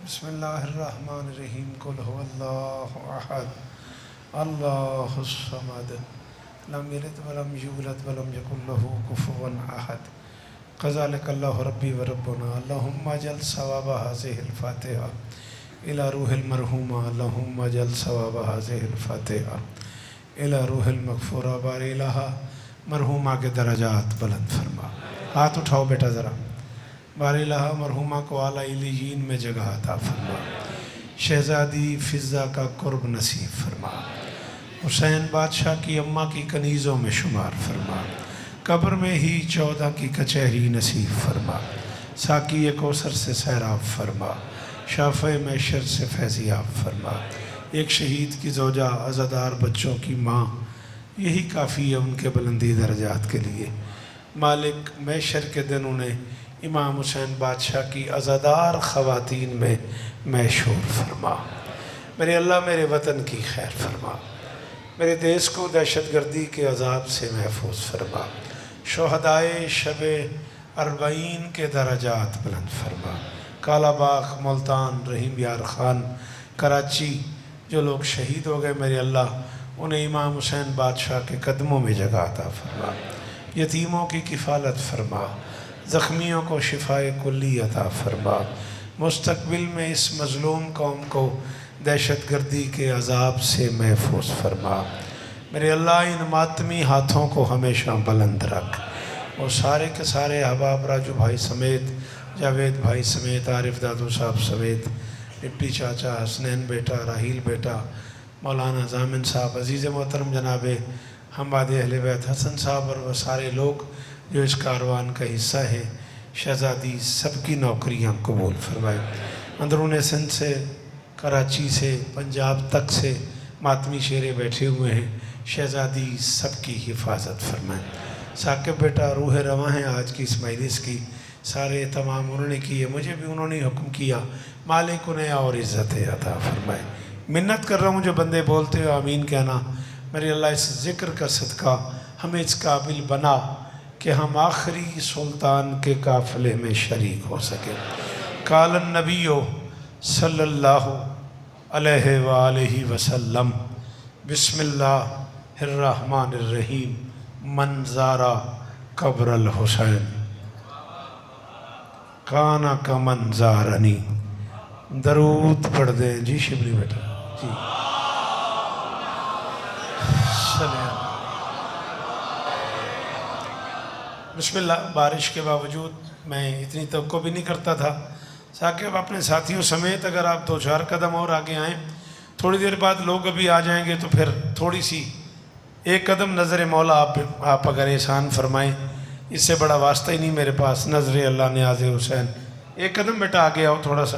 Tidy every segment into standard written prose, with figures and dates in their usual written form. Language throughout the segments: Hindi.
बिस्मिल्लाहिर्रहमानिर्रहीम कुल हुवल्लाहु अहद अल्लाहुस समद लम यलिद वलम यूलद वलम यकुल लहू कुफुवन अहद क़ज़ालिकल्लाहु रब्बी व रब्बुना अल्लाहुम्मा जल सवाब हाज़िहिल फ़ातिहा इला रूहिल मरहूमा अल्लाहुम्मा जल सवाब हाज़िहिल फ़ातिहा इला रूहिल मग़फ़ूरा बारि लहा मरहूमा के दरजात बुलंद फरमा। हाथ उठाओ बेटा ज़रा। बारि लहा मरहूमा को आला इल्लियीन में जगह अता फरमा। शहज़ादी फ़िज़्ज़ा का कुर्ब नसीब फरमा। हुसैन बादशाह की अम्मा की कनीज़ों में शुमार फरमा। कब्र में ही 14 की कचहरी नसीब फरमा। साकी कौसर से सैराब फरमा। शाफ़े मैशर से फैज़ियाब फरमा। एक शहीद की ज़ौजा अज़ादार बच्चों की माँ, यही काफ़ी है उनके बुलंदी दर्जात के लिए। मालिक मैशर के दिन उन्हें इमाम हुसैन बादशाह की अज़ादार ख़वातीन में मैशूर फरमा। मेरे अल्लाह मेरे वतन की खैर फरमा। मेरे देश को दहशत गर्दी के अज़ाब से महफूज फरमा। शुहदाए शब अरबईन के दरजात बुलंद फरमा। कालाबाग, मुल्तान, रहीम यार ख़ान, कराची जो लोग शहीद हो गए, मेरे अल्लाह उन्हें इमाम हुसैन बादशाह के कदमों में जगह अता फरमा। यतीमों की किफ़ालत फरमा। ज़ख्मियों को शिफाए कुल्ली अता फरमा। मुस्तक़बिल में इस मज़लूम कौम को दहशत गर्दी के अज़ाब से महफूज फरमा। मेरे अल्लाह इन मातमी हाथों को हमेशा बुलंद रख। और सारे के सारे अहबाब राजू भाई समेत, जावेद भाई समेत, आरिफ दादू साहब समेत, डिप्टी चाचा, हसनैन बेटा, राहील बेटा, मौलाना जामिन साहब, अज़ीज़ मोहतरम जनाबे हमाद अहले बैत हसन साहब और वह सारे लोग जो इस कारवान का हिस्सा है, शहज़ादी सबकी नौकरियां कबूल फरमाए। अंदरून सिंध से, कराची से, पंजाब तक से मातमी शेरे बैठे हुए हैं, शहज़ादी सबकी हिफाजत फरमाए। साकिब बेटा रूह रवां हैं आज की इस मजलिस की, सारे तमाम उन्होंने किए, मुझे भी उन्होंने हुक्म किया, मालिक उन्हें और इज़्ज़तें अता फरमाए। मिन्नत कर रहा हूँ जो बंदे बोलते हो आमीन कहना। मेरे अल्लाह इस ज़िक्र का सदका हमें इस काबिल बना कि हम आखिरी सुल्तान के काफ़िले में शरीक हो सके। कालन नबियो सल्लल्लाहु अलैहि वालैहि वसल्लम बिस्मिल्लाहिर्रहमानिर्रहीम मंज़ारा कब्रल हुसैन काना का मंज़ारनी। दरूद पढ़ दें जी शिबली बेटा जी। बिस्मिल्लाह। बारिश के बावजूद मैं इतनी तवक्को भी नहीं करता था। साकिब अपने साथियों समेत अगर आप 2-4 कदम और आगे आएँ, थोड़ी देर बाद लोग अभी आ जाएंगे, तो फिर थोड़ी सी एक कदम नज़र मौला आप अगर एहसान फरमाएँ, इससे बड़ा वास्ता ही नहीं मेरे पास। नज़र अल्लाह ने आज़े हुसैन, एक कदम बेटा आगे आओ, थोड़ा सा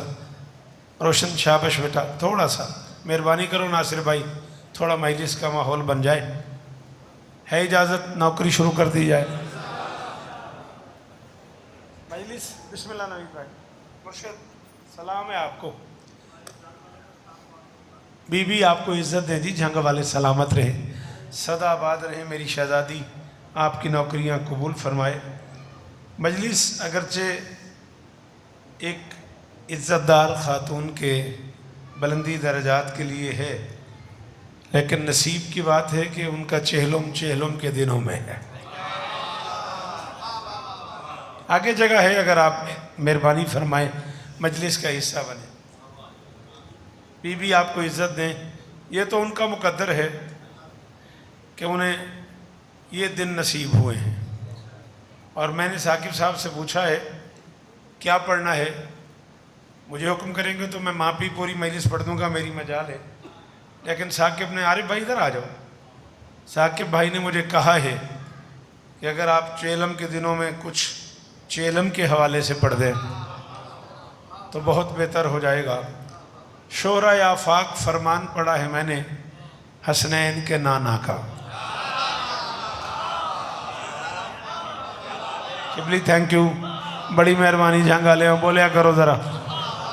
रोशन शाबाश बेटा, थोड़ा सा मेहरबानी करो नासिर भाई, थोड़ा मजलिस का माहौल बन जाए। है इजाज़त, नौकरी शुरू कर दी जाए। मजलिस बिस्मिल्लाह नबी भाई, मुर्शिद सलाम है आपको। बीबी आपको इज़्ज़त दे दी, जंग वाले सलामत रहे, सदा आबाद रहे। मेरी शहज़ादी आपकी नौकरियां कबूल फरमाए। मजलिस अगरचे एक इज़्ज़तदार ख़ातून के बुलंदी दर्जात के लिए है, लेकिन नसीब की बात है कि उनका चेहलुम चेहलुम के दिनों में है। आगे जगह है, अगर आप मेहरबानी फरमाएं मजलिस का हिस्सा बने। बीबी आपको इज़्ज़त दें, ये तो उनका मुकद्दर है कि उन्हें ये दिन नसीब हुए हैं। और मैंने साकिब साहब से पूछा है क्या पढ़ना है, मुझे हुक्म करेंगे तो मैं माफ़ी पूरी मजलिस पढ़ दूंगा, मेरी मजाल है। लेकिन साकिब ने, आरिफ भाई इधर आ जाओ, साकिब भाई ने मुझे कहा है कि अगर आप चेलम के दिनों में कुछ चेलम के हवाले से पढ़ दें तो बहुत बेहतर हो जाएगा। शोरा आफाक फरमान पढ़ा है मैंने हसनैन के नाना का। शिबली थैंक यू, बड़ी मेहरबानी। जंगा ले बोलिया करो ज़रा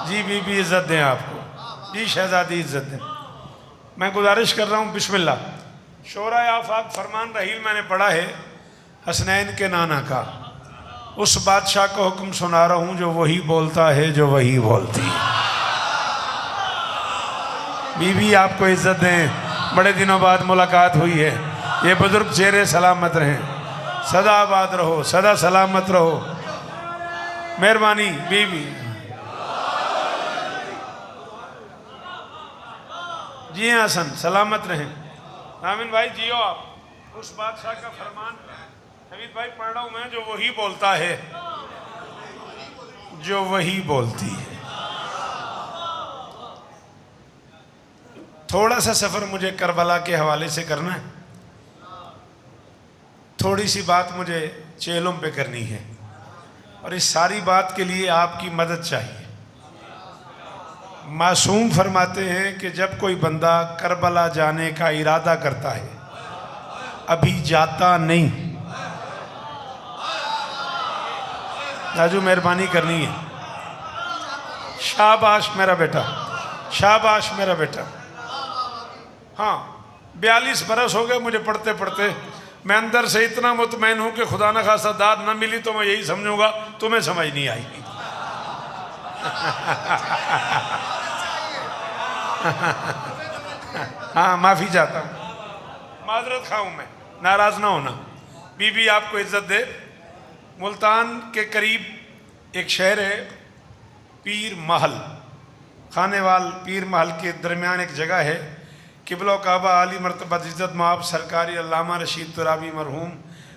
जी। बीबी इज़्ज़त दें आपको जी, शहज़ादी इज़्ज़त दें। मैं गुजारिश कर रहा हूँ, बिस्मिल्लाह। शोरा आफाक फरमान रहील मैंने पढ़ा है हसनैन के नाना का। उस बादशाह को हुक्म सुना रहा हूँ जो वही बोलता है जो वही बोलती है। बीवी आपको इज्जत दें, बड़े दिनों बाद मुलाकात हुई है। ये बुजुर्ग चेहरे सलामत रहें, सदा आबाद रहो, सदा सलामत रहो। मेहरबानी बीवी। जी हाँ हसन, सलामत रहें। आमिन भाई जियो आप। उस बादशाह का फरमान हमीद भाई पढ़ रहा हूँ मैं, जो वही बोलता है, जो वही बोलती है। थोड़ा सा सफ़र मुझे करबला के हवाले से करना है, थोड़ी सी बात मुझे चेलों पे करनी है, और इस सारी बात के लिए आपकी मदद चाहिए। मासूम फरमाते हैं कि जब कोई बंदा करबला जाने का इरादा करता है, अभी जाता नहीं। राजू मेहरबानी करनी है। शाबाश मेरा बेटा, शाबाश मेरा बेटा। हाँ 42 बरस हो गए मुझे पढ़ते पढ़ते। मैं अंदर से इतना मुतमैन हूँ कि खुदा न खासा दाद न मिली तो मैं यही समझूंगा तुम्हें समझ नहीं आएगी। हाँ माफ़ी चाहता हूँ, माजरत खाऊँ मैं, नाराज़ ना होना। बीबी आपको इज्जत दे। मुल्तान के करीब एक शहर है पीर महल, खानेवाल पीर महल के दरमियान एक जगह है। किबला काबा आली मरतबत इज़्ज़त माब सरकारी अल्लामा रशीद तुराबी मरहूम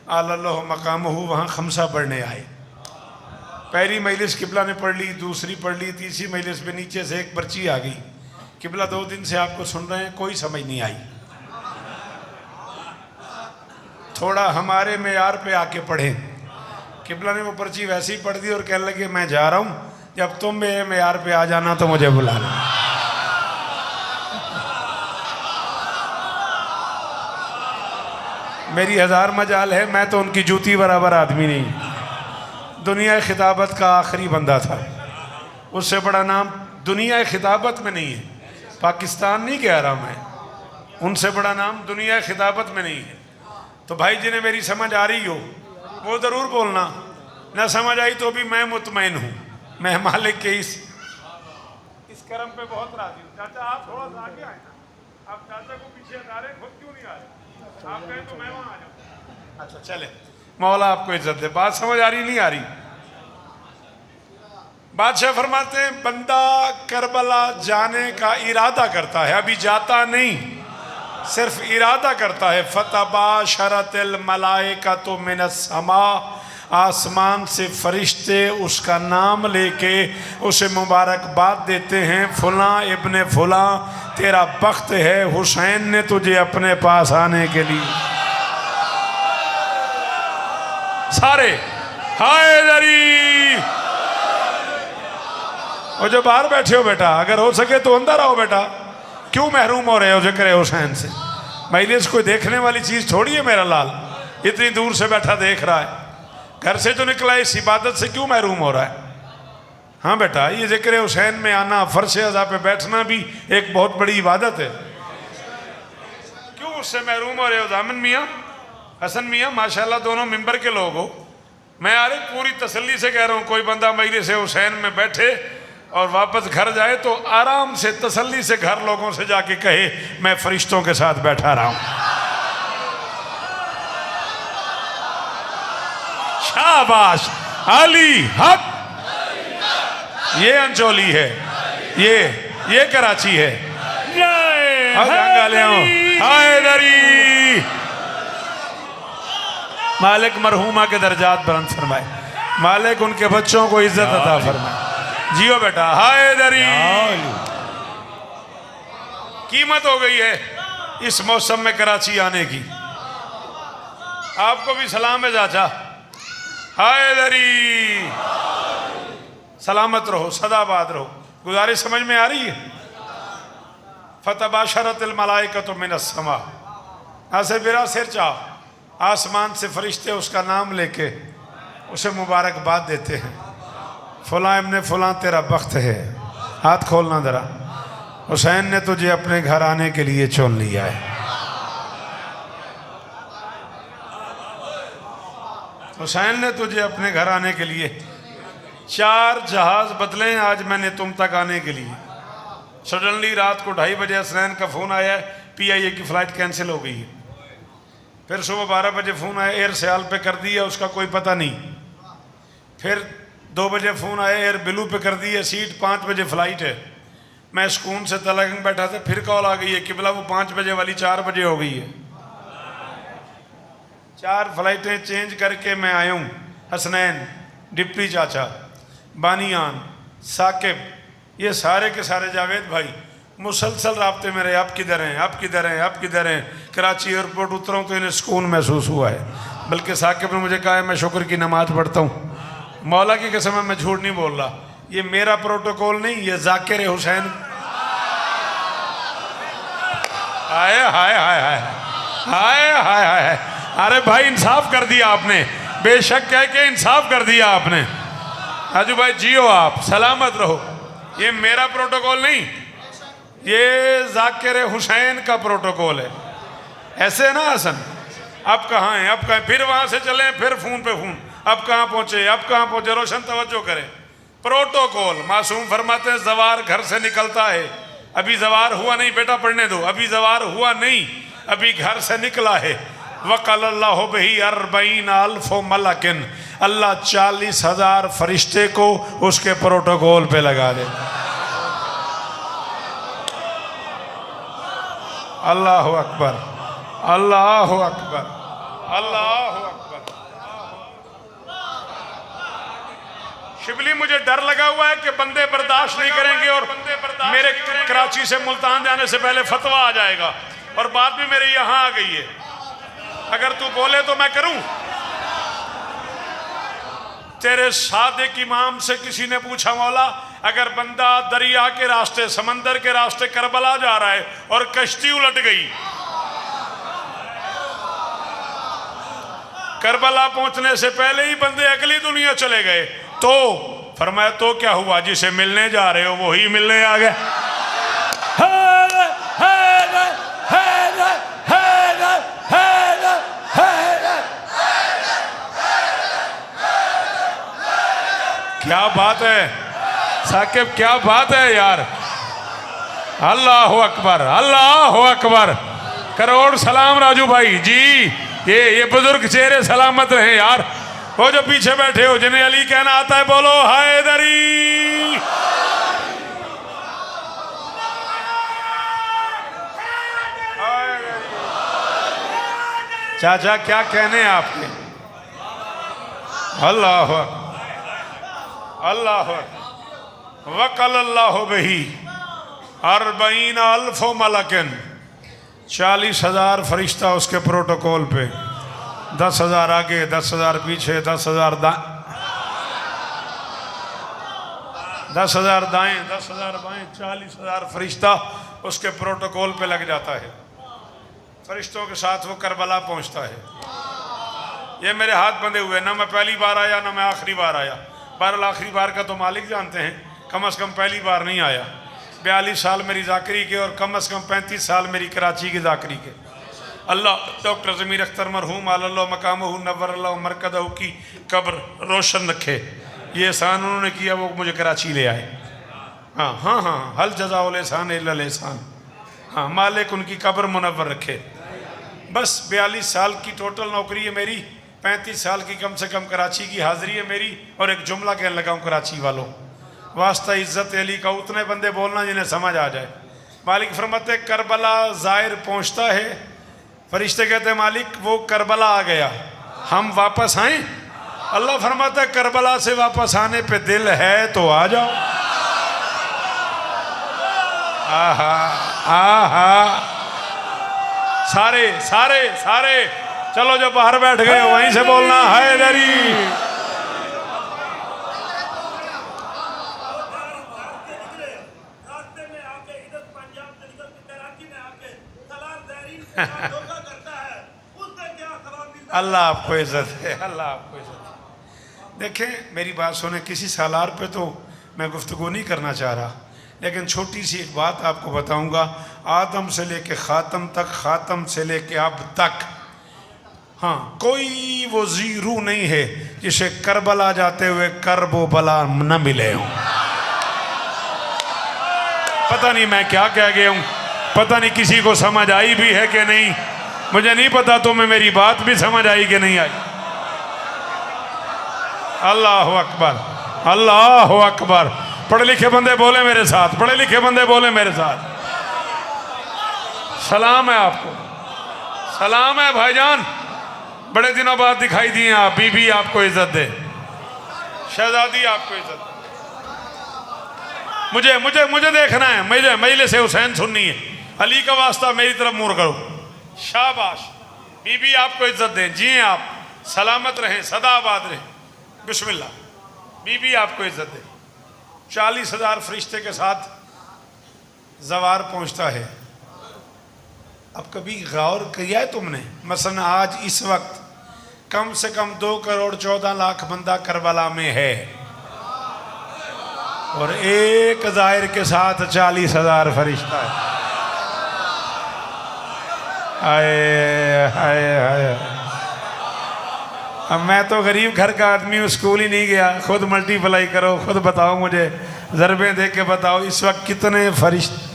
आलल्लाहु मकामहू वहाँ खमसा पढ़ने आए। पहली मजलिस किबला ने पढ़ ली, दूसरी पढ़ ली, तीसरी मजलिस पे नीचे से एक पर्ची आ गई, किबला 2 दिन से आपको सुन रहे हैं, कोई समझ नहीं आई। थोड़ा हमारे मेयार पे आके पढ़े। किबला ने वो पर्ची वैसे ही पढ़ दी और कहने लगे मैं जा रहा हूँ, जब तुम मेरे मेयार पे आ जाना तो मुझे बुला लेना। मेरी 1000 मजाल है, मैं तो उनकी जूती बराबर आदमी नहीं। दुनिया खिताबत का आखिरी बंदा था, उससे बड़ा नाम दुनिया खिताबत में नहीं है। पाकिस्तान नहीं कह रहा मैं, उनसे बड़ा नाम दुनिया खिताबत में नहीं है। तो भाई जिन्हें मेरी समझ आ रही हो वो ज़रूर बोलना, न समझ आई तो भी मैं मुतमैन हूँ, मैं मालिक के इस करम पे बहुत राजी हूँ। चाचा आप थोड़ा सा आगे आए ना, आप चाचा को पीछे हटा रहे, खुद क्यों नहीं आ रहे? आप कहें तो मैं वहाँ आ जाऊँ। अच्छा चले, मौला आपको इज्जत दे। बात समझ आ रही नहीं आ रही? बादशाह फरमाते हैं बंदा करबला जाने का इरादा करता है, अभी जाता नहीं, सिर्फ इरादा करता है। फतबाशरतिल मलाइकतु मिनस समा, आसमान से फरिश्ते उसका नाम लेके उसे मुबारकबाद देते हैं, फलां इब्ने फलां तेरा बख्त है, हुसैन ने तुझे अपने पास आने के लिए। सारे हायदरी। और जो बाहर बैठे हो बेटा, अगर हो सके तो अंदर आओ बेटा, क्यों महरूम हो रहे हो जिक्र हुसैन से? मजलिस कोई देखने वाली चीज़ थोड़ी है मेरा लाल, इतनी दूर से बैठा देख रहा है, घर से जो निकला इस इबादत से क्यों महरूम हो रहा है? हाँ बेटा, ये जिक्र हुसैन में आना, फर्श अज़ा पे बैठना भी एक बहुत बड़ी इबादत है, क्यों उससे महरूम हो रहे हो? जामिन मियाँ, हसन मियाँ, माशाल्लाह दोनों मिंबर के लोग हो। मैं यार पूरी तसल्ली से कह रहा हूँ, कोई बंदा मजलिस हुसैन में बैठे और वापस घर जाए तो आराम से तसल्ली से घर लोगों से जाके कहे मैं फरिश्तों के साथ बैठा रहा हूं। शाबाश अली हक। ये अंचोली है, ये कराची है। हैदरी मालिक मरहूमा के दर्जात बुलंद फरमाए, मालिक उनके बच्चों को इज्जत अता फरमाए। जियो बेटा। हैदरी कीमत हो गई है इस मौसम में कराची आने की। आपको भी सलाम है चाचा। हैदरी सलामत रहो, सदाबाद रहो। गुजारिश समझ में आ रही है? फतबाशरतिल मलाइकतु मिनस समा, ऐसे मेरा सिर चाह, आसमान से फरिश्ते उसका नाम लेके उसे मुबारकबाद देते हैं, फलां इब्ने फलां तेरा बख्त है। हाथ खोलना जरा, हुसैन ने तुझे अपने घर आने के लिए चुन लिया है। हुसैन ने तुझे अपने घर आने के लिए 4 जहाज बदले आज मैंने तुम तक आने के लिए। सडनली रात को 2:30 बजे हसनैन का फ़ोन आया है PIA की फ़्लाइट कैंसिल हो गई है। फिर सुबह 12 बजे फ़ोन आया एयर सियाल पे कर दिया, उसका कोई पता नहीं। फिर 2 बजे फ़ोन आया एयर ब्लू पे कर दिया सीट, 5 बजे फ़्लाइट है। मैं सुकून से तलगंग बैठा था, फिर कॉल आ गई है किबला वो 5 बजे वाली 4 बजे हो गई है। 4 फ्लाइटें चेंज करके मैं आया हूँ। हसनैन, डिप्टी चाचा, बानियान, साकिब, ये सारे के सारे जावेद भाई मुसलसल राब्ते में रहे। आप किधर हैं, आप किधर हैं, आप किधर हैं। कराची एयरपोर्ट उतरा हूँ तो इन्हें सुकून महसूस हुआ है। बल्कि साकिब ने मुझे कहा है मैं शुक्र की नमाज पढ़ता हूँ। मौला की कसम मैं झूठ नहीं बोल रहा, ये मेरा प्रोटोकॉल नहीं, ये जाकिर हुसैन। हाय हाय हाय हाय हाय हाय हाय। अरे भाई इंसाफ कर दिया आपने, बेशक कह के इंसाफ कर दिया आपने। हाजू भाई जियो, आप सलामत रहो। ये मेरा प्रोटोकॉल नहीं, ये जाकिर हुसैन का प्रोटोकॉल है। ऐसे है ना हसन, अब कहाँ हैं, अब कहाँ, फिर वहाँ से चले, फिर फ़ोन पे फ़ोन, अब कहाँ पहुँचे, अब कहाँ पहुँचे। रोशन तवज्जो करें, प्रोटोकॉल। मासूम फरमाते हैं जवार घर से निकलता है, अभी जवार हुआ नहीं, बेटा पढ़ने दो, अभी जवार हुआ नहीं, अभी घर से निकला है। वक़ल्लाहु बिही 40 अल्फ़ मलकिन, अल्लाह 40,000 फरिश्ते को उसके प्रोटोकॉल पे लगा दे। अल्लाहु अकबर, अल्लाहु अकबर, अल्लाहु अकबर। शिबली मुझे डर लगा हुआ है कि बंदे बर्दाश्त नहीं करेंगे और मेरे कराची से मुल्तान जाने से पहले फतवा आ जाएगा, और बात भी मेरे यहाँ आ गई है। अगर तू बोले तो मैं करूं। तेरे सादिक इमाम से किसी ने पूछा मौला अगर बंदा दरिया के रास्ते, समंदर के रास्ते करबला जा रहा है और कश्ती उलट गई, करबला पहुंचने से पहले ही बंदे अगली दुनिया चले गए, तो फरमाया तो क्या हुआ, जिसे मिलने जा रहे हो वही मिलने आ गया। क्या बात है साकिब, क्या बात है यार। अल्लाह अकबर, अल्लाह अकबर। करोड़ सलाम राजू भाई जी। ये बुजुर्ग चेहरे सलामत रहे यार। वो जो पीछे बैठे हो जिन्हें अली कहना आता है, बोलो हैदरी। चाचा क्या कहने हैं आपके। अल्लाह अल्लाह। वक़ल्लाहु बिही 40 अल्फ़ मलकिन, 40,000 फरिश्ता उसके प्रोटोकॉल पे, 10,000 आगे, 10,000 पीछे, 10,000 10,000 दाएं, 10,000 बाएं, 40,000 फरिश्ता उसके प्रोटोकॉल पे लग जाता है। फरिश्तों के साथ वो करबला पहुंचता है। ये मेरे हाथ बंधे हुए, ना मैं पहली बार आया ना मैं आखिरी बार आया। बहरहाल आखिरी बार का तो मालिक जानते हैं, कम अज़ कम पहली बार नहीं आया। 42 साल मेरी जाकरी के और कम अज़ कम 35 साल मेरी कराची की जाकरी के। अल्लाह डॉक्टर ज़मीर अख्तर मरहूम अल्लाह मकामहू नव्वरल्लाहु मरकदहू की कब्र रोशन रखे। ये एहसान उन्होंने किया, वो मुझे कराची ले आए। हाँ हाँ हाँ, हल जज़ाउल एहसान इल्लल एहसान। हाँ, मालिक उनकी कब्र मुनव्वर रखे। बस 42 साल की टोटल नौकरी है मेरी, 35 साल की कम से कम कराची की हाज़िरी है मेरी। और एक जुमला कहने लगा हूँ कराची वालों, वास्ता इज़्ज़त अली का उतने बंदे बोलना जिन्हें समझ आ जाए। मालिक फरमाते करबला ज़ाहिर पहुँचता है, फरिश्ते कहते हैं मालिक वो करबला आ गया, हम वापस आए। अल्लाह फरमाता है करबला से वापस आने पे दिल है तो आ जाओ। आहा आहा, सारे सारे सारे चलो, जो बाहर बैठ गए वहीं से बोलना हैदरी। अल्लाह आपको इज्जत है, अल्लाह आपको इज्जत है। देखें मेरी बात सुने, किसी सालार पे तो मैं गुफ्तगू नहीं करना चाह रहा, लेकिन छोटी सी एक बात आपको बताऊंगा। आदम से लेके ख़ातम तक, ख़ातम से लेके अब तक, हाँ, कोई वो ज़ीरू नहीं है जिसे करबला जाते हुए करब व बला न मिले हों। पता नहीं मैं क्या कह गया हूँ, पता नहीं किसी को समझ आई भी है कि नहीं, मुझे नहीं पता तुम्हें मेरी बात भी समझ आई कि नहीं आई। अल्लाह अकबर, अल्लाह अकबर। पढ़े लिखे बंदे बोले मेरे साथ, पढ़े लिखे बंदे बोले मेरे साथ। सलाम है आपको, सलाम है भाईजान, बड़े दिनों बाद दिखाई दिए आप। बीबी आपको इज्जत दे, शहजादी आपको इज्जत दे। मुझे मुझे मुझे देखना है, मुझे मजलिस से हुसैन सुननी है। अली का वास्ता मेरी तरफ मुड़ करो। शाबाश, बीबी आपको इज्जत दें, जिए आप, सलामत रहें, सदा आबाद रहें। बिस्मिल्लाह, बीबी आपको इज्जत दे। 40,000 फरिश्ते के साथ जवार पहुंचता है। अब कभी गौर किया है तुमने, मसलन आज इस वक्त कम से कम 2 करोड़ 14 लाख बंदा करबला में है और एक ज़ाहिर के साथ 40,000 फरिश्ता है। आए हाय हाय। अब मैं तो गरीब घर का आदमी हूँ, स्कूल ही नहीं गया, खुद मल्टीप्लाई करो, खुद बताओ, मुझे ज़रबे दे के बताओ इस वक्त कितने फरिश्ते।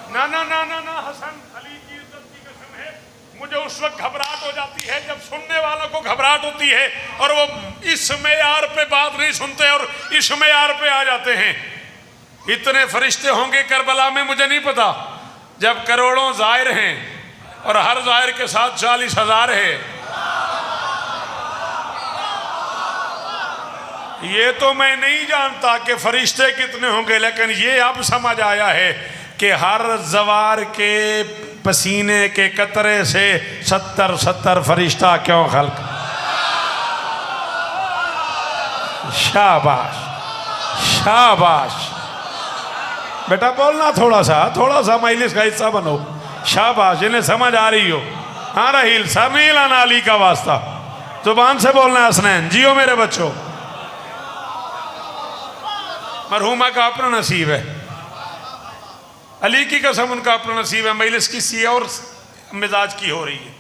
ना ना ना ना ना, हसन अली की इज्जत की कसम है, मुझे उस वक्त घबराहट हो जाती है जब सुनने वालों को घबराहट होती है और वो इस मेयार पे बात नहीं सुनते और इस मेयार पे आ जाते हैं। इतने फरिश्ते होंगे करबला में मुझे नहीं पता, जब करोड़ों ज़ाहिर हैं और हर ज़ाहिर के साथ 40,000 है। ये तो मैं नहीं जानता कि फरिश्ते कितने होंगे, लेकिन ये अब समझ आया है कि हर जवार के पसीने के कतरे से 70 फरिश्ता क्यों खल्क। शाबाश शाबाश बेटा, बोलना थोड़ा सा मजलिस का हिस्सा बनो। शाबाश, इन्हें समझ आ रही हो। हाँ रहील, सर नहीं लाना अली का वास्ता, जुबान से बोलना। हसनैन जियो मेरे बच्चों, मरहुमा का अपना नसीब है, अली की कसम उनका अपना नसीब है। मजलिस किसी और मिजाज की हो रही है,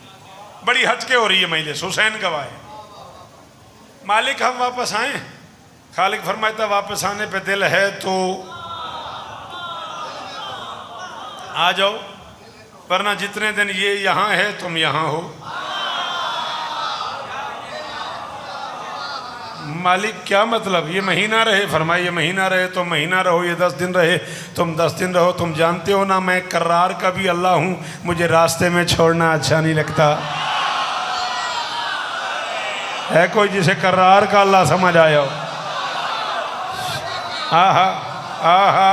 बड़ी हटके हो रही है मजलिस। हुसैन गवाह है। मालिक हम वापस आए, खालिक फरमाता वापस आने पे दिल है तो आ जाओ, वरना जितने दिन ये यहाँ है तुम यहाँ हो। मालिक क्या मतलब, ये महीना रहे? फरमाइए ये महीना रहे तो महीना रहो, ये 10 दिन रहे तुम 10 दिन रहो। तुम जानते हो ना मैं कर्रार का भी अल्लाह हूँ, मुझे रास्ते में छोड़ना अच्छा नहीं लगता। है कोई जिसे कर्रार का अल्लाह समझ आया हो? आहा आहा,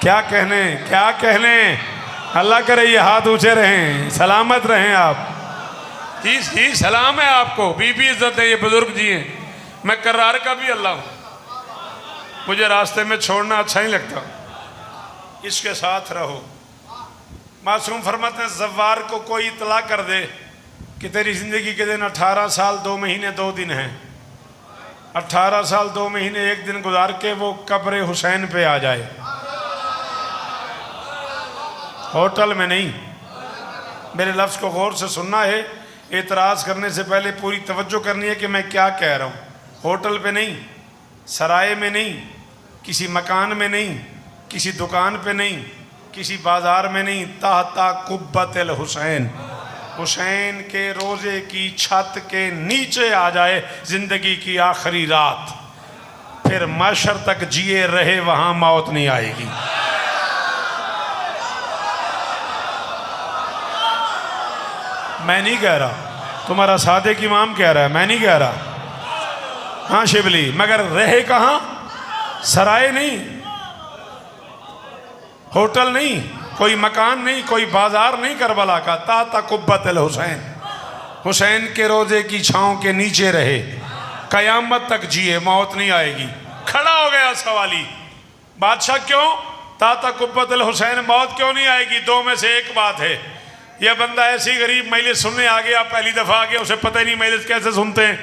क्या कहने क्या कहने। अल्लाह करे ये हाथ ऊंचे रहें, सलामत रहें आप। जी जी सलाम है आपको, बीबी इज्जत है, ये बुजुर्ग जी हैं। मैं कर्रार का भी अल्लाह हूँ, मुझे रास्ते में छोड़ना अच्छा नहीं लगता। इसके साथ रहो। मासूम फरमाते हैं ज़व्वार को कोई इतला कर दे कि तेरी ज़िंदगी के दिन 18 साल 2 महीने 2 दिन हैं, 18 साल 2 महीने 1 दिन गुजार के वो कब्र हुसैन पे आ जाए। होटल में नहीं, मेरे लफ्ज़ को गौर से सुनना है, एतराज़ करने से पहले पूरी तवज्जो करनी है कि मैं क्या कह रहा हूँ। होटल पे नहीं, सराय में नहीं, किसी मकान में नहीं, किसी दुकान पे नहीं, किसी बाज़ार में नहीं, ताहता कुब्बतल हुसैन, हुसैन के रोज़े की छत के नीचे आ जाए ज़िंदगी की आखिरी रात, फिर महशर तक जिए रहे, वहाँ मौत नहीं आएगी। मैं नहीं कह रहा, तुम्हारा सादिक इमाम कह रहा है, मैं नहीं कह रहा। हाँ शिबली, मगर रहे कहाँ? सराय नहीं, होटल नहीं, कोई मकान नहीं, कोई बाजार नहीं, करबला का ताता कुब्बतल हुसैन, हुसैन के रोजे की छांव के नीचे रहे, कयामत तक जिए, मौत नहीं आएगी। खड़ा हो गया सवाली बादशाह, क्यों ताता कुब्बतल हुसैन, मौत क्यों नहीं आएगी? 2 में से एक बात है, यह बंदा ऐसी गरीब मजलिस सुनने आ गया, पहली दफ़ा आ गया, उसे पता ही नहीं मजलिस कैसे सुनते हैं,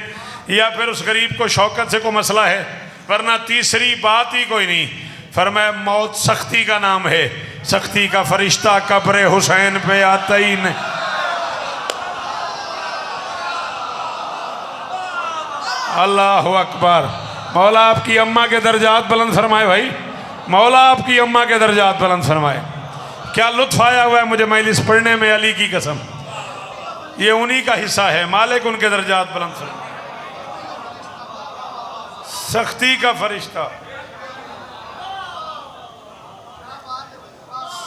या फिर उस गरीब को शौकत से कोई मसला है, वरना तीसरी बात ही कोई नहीं। फरमाया मौत सख्ती का नाम है, सख्ती का फरिश्ता कब्र हुसैन पे आता ही नहीं। अल्लाह अकबर, मौला आपकी अम्मा के दर्जात बुलंद फरमाए भाई, मौला आपकी अम्मा के दर्जात बुलंद फरमाए। क्या लुत्फ आया हुआ है मुझे मजलिस पढ़ने में, अली की कसम, ये उन्हीं का हिस्सा है। मालिक उनके दर्जात बुलंद फरमाए। सख्ती का फरिश्ता,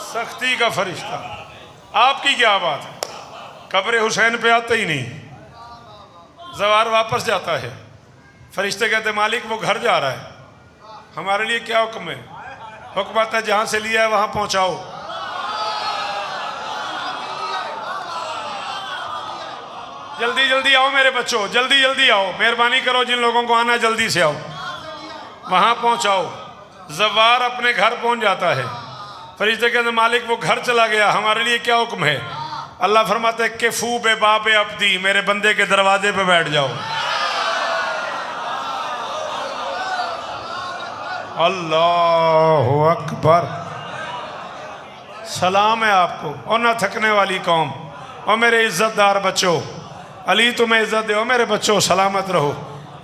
सख्ती का फरिश्ता, आपकी क्या बात है? कब्र हुसैन पे आते ही नहीं, जवार वापस जाता है। फरिश्ते कहते मालिक वो घर जा रहा है, हमारे लिए क्या हुक्म है? हुक्म आता है जहां से लिया है वहां पहुंचाओ। जल्दी जल्दी आओ मेरे बच्चों, जल्दी जल्दी आओ, मेहरबानी करो, जिन लोगों को आना जल्दी से आओ, वहां पहुंचाओ। जवार अपने घर पहुंच जाता है। फरिश्ते कहते मालिक वो घर चला गया, हमारे लिए क्या हुक्म है? अल्लाह फरमाते हैं किफू बे बाबे अब्दी, मेरे बंदे के दरवाजे पे बैठ जाओ। अल्लाह अकबर। सलाम है आपको और ना थकने वाली कौम। और मेरे इज्जतदार बच्चों, अली तुम्हें इज्जत दो मेरे बच्चों, सलामत रहो,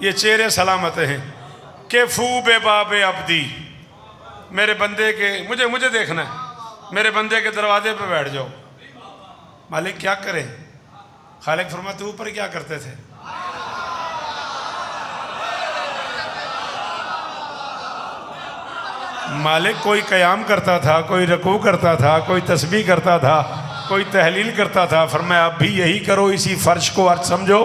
ये चेहरे सलामत हैं। किफू बे बाबे अब्दी, मेरे बंदे के, मुझे देखना है, मेरे बंदे के दरवाजे पे बैठ जाओ। मालिक क्या करे? खालिक फरमाते ऊपर क्या करते थे? मालिक कोई क़याम करता था, कोई रकू करता था, कोई तस्बीह करता था, कोई तहलील करता था। फरमाया आप भी यही करो, इसी फर्श को अर्थ समझो।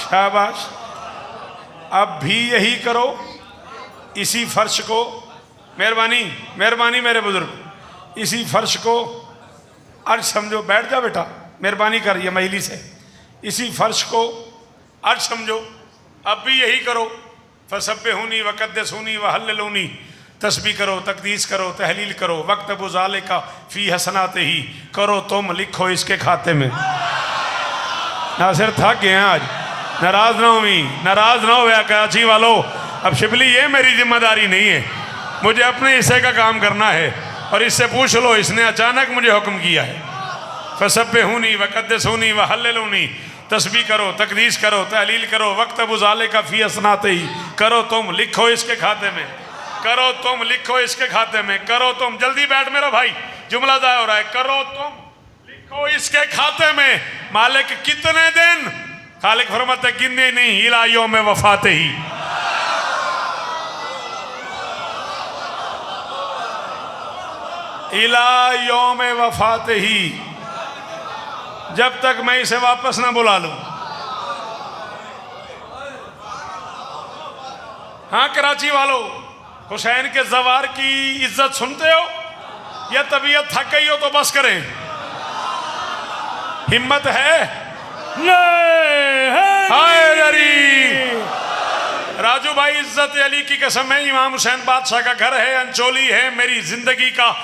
शाबाश, अब भी यही करो, इसी फर्श को, मेहरबानी मेहरबानी मेरे बुजुर्ग, इसी फर्श को अर्श समझो। बैठ जा बेटा, मेहरबानी कर, ये मजलिस है, इसी फर्श को अर्श समझो। अब भी यही करो, फसब्बिहूनी वक़द्दिसूनी वहल्लिलूनी, तस्बीह करो, तकदीस करो, तहलील करो। वक्त बुज़ाले का फ़ी हसनाते ही, करो तुम लिखो इसके खाते में। नासिर थक गए हैं आज, नाराज ना हुई, नाराज ना हो कराची वालों। अब शिबली ये मेरी जिम्मेदारी नहीं है, मुझे अपने हिस्से का काम करना है। और इससे पूछ लो, इसने अचानक मुझे हुक्म किया है। फसब्बिहूनी वक़द्दिसूनी वहल्लिलूनी, तस्बीह करो, तकदीस करो, तहलील करो। वक्त बुज़ाले का फ़ी हसनाते ही, करो तुम लिखो इसके खाते में, करो तुम लिखो इसके खाते में, करो तुम। जल्दी बैठ मेरा भाई, जुमला ज़ाया हो रहा है। करो तुम लिखो इसके खाते में। मालिक कितने दिन? खालिक फरमाते गिनने नहीं, इला यौम वफाते ही, इला यौम वफाते ही, जब तक मैं इसे वापस ना बुला लूं। हाँ कराची वालों, हुसैन के जवार की इज्जत सुनते हो या तबीयत थक गई हो तो बस करें? हिम्मत है? राजू भाई, इज्जत अली की कसम है, इमाम हुसैन बादशाह का घर है, अंचोली है, मेरी जिंदगी का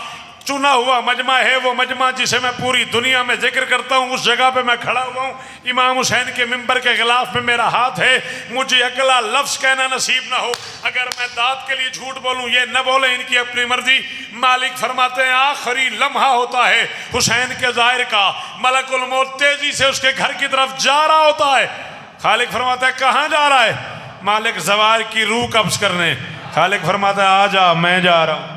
चुना हुआ मजमा है। वो मजमा जिसे मैं पूरी दुनिया में जिक्र करता हूँ, उस जगह पे मैं खड़ा हुआ हूँ। इमाम हुसैन के मिंबर के खिलाफ में मेरा हाथ है, मुझे अगला लफ्ज कहना नसीब ना हो। अगर मैं दाद के लिए झूठ बोलूँ, ये न बोले, इनकी अपनी मर्जी। मालिक फरमाते हैं आखिरी लम्हा होता है हुसैन के ज़ाहिर का, मलकुल मौत तेजी से उसके घर की तरफ जा रहा होता है। खालिक फरमाता है कहाँ जा रहा है? मालिक ज़वार की रूह कब्ज करने। खालिक फरमाता है आ जा, मैं जा रहा हूँ।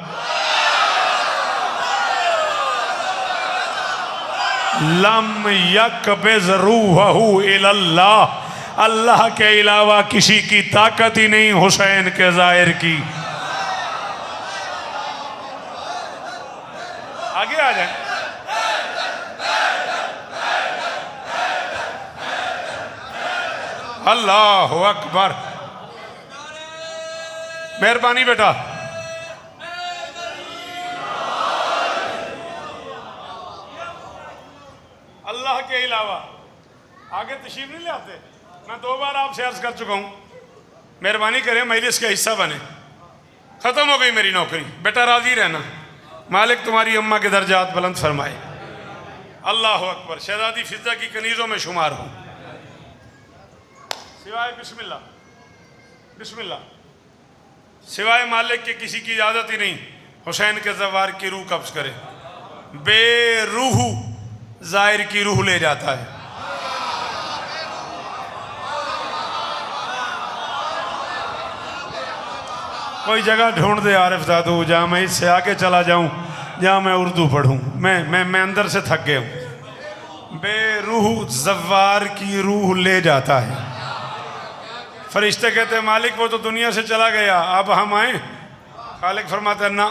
लम यकबिज़ रूहहू इलल्लाह, अल्लाह के अलावा किसी की ताकत ही नहीं हुसैन के ज़ाहिर की। आगे आ जाए। अल्लाह अकबर, मेहरबानी बेटा। अल्लाह के अलावा आगे तशरीफ नहीं ले आते। मैं 2 बार आपसे अर्ज कर चुका हूँ, मेहरबानी करें मजलिस का हिस्सा बने। ख़त्म हो गई मेरी नौकरी, बेटा राजी रहना। मालिक तुम्हारी अम्मा के दर्जात बुलंद फरमाए। अल्लाह अकबर। शहजादी फिजा की कनीज़ों में शुमार हूँ, सिवाय बिस्मिल्लाह बिस्मिल्लाह, सिवाय मालिक के किसी की इजाज़त ही नहीं हुसैन के ज़वार की रूह कब्ज़ करे। बेरूह ज़ाहिर की रूह ले जाता है। कोई जगह ढूंढ दे आरिफ दादू जहाँ मैं इससे आगे चला जाऊँ, जहाँ मैं उर्दू पढ़ूँ। मैं अंदर से थक गया हूँ। बेरूह ज़व्वार की रूह ले जाता है। फरिश्ते कहते हैं मालिक वो तो दुनिया से चला गया, अब हम आए। खालिक फरमाते हैं ना,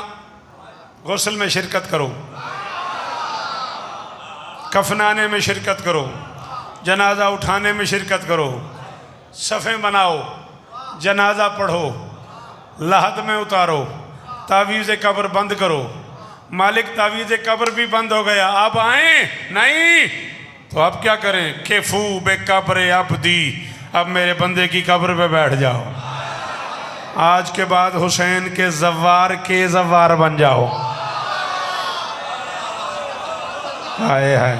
गुस्ल में शिरकत करो, कफनाने में शिरकत करो, जनाजा उठाने में शिरकत करो, सफ़े बनाओ, जनाजा पढ़ो, lahद में उतारो, तावीज़ कब्र बंद करो। मालिक तावीज़ कब्र भी बंद हो गया, अब आए नहीं तो अब क्या करें? केफू बे कब्र अब्दी, अब मेरे बंदे की कब्र पे बैठ जाओ। आज के बाद हुसैन के ज़व्वार बन जाओ। हाय हाय,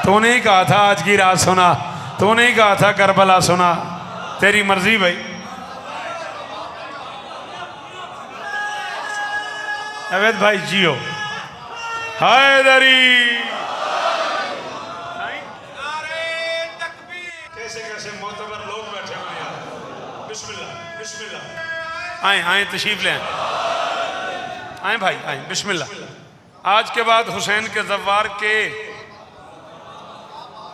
तूने ही कहा था आज की रात सुना, तूने ही कहा था करबला सुना, तेरी मर्जी भाई। अवैध भाई जियो, हैदरी। कैसे कैसे मोतबर लोग बैठे हुए हैं। बिस्मिल्लाह बिस्मिल्लाह, आए आए तशरीफ लें, आए भाई आए, बिस्मिल्लाह। आज के बाद हुसैन के ज़व्वार के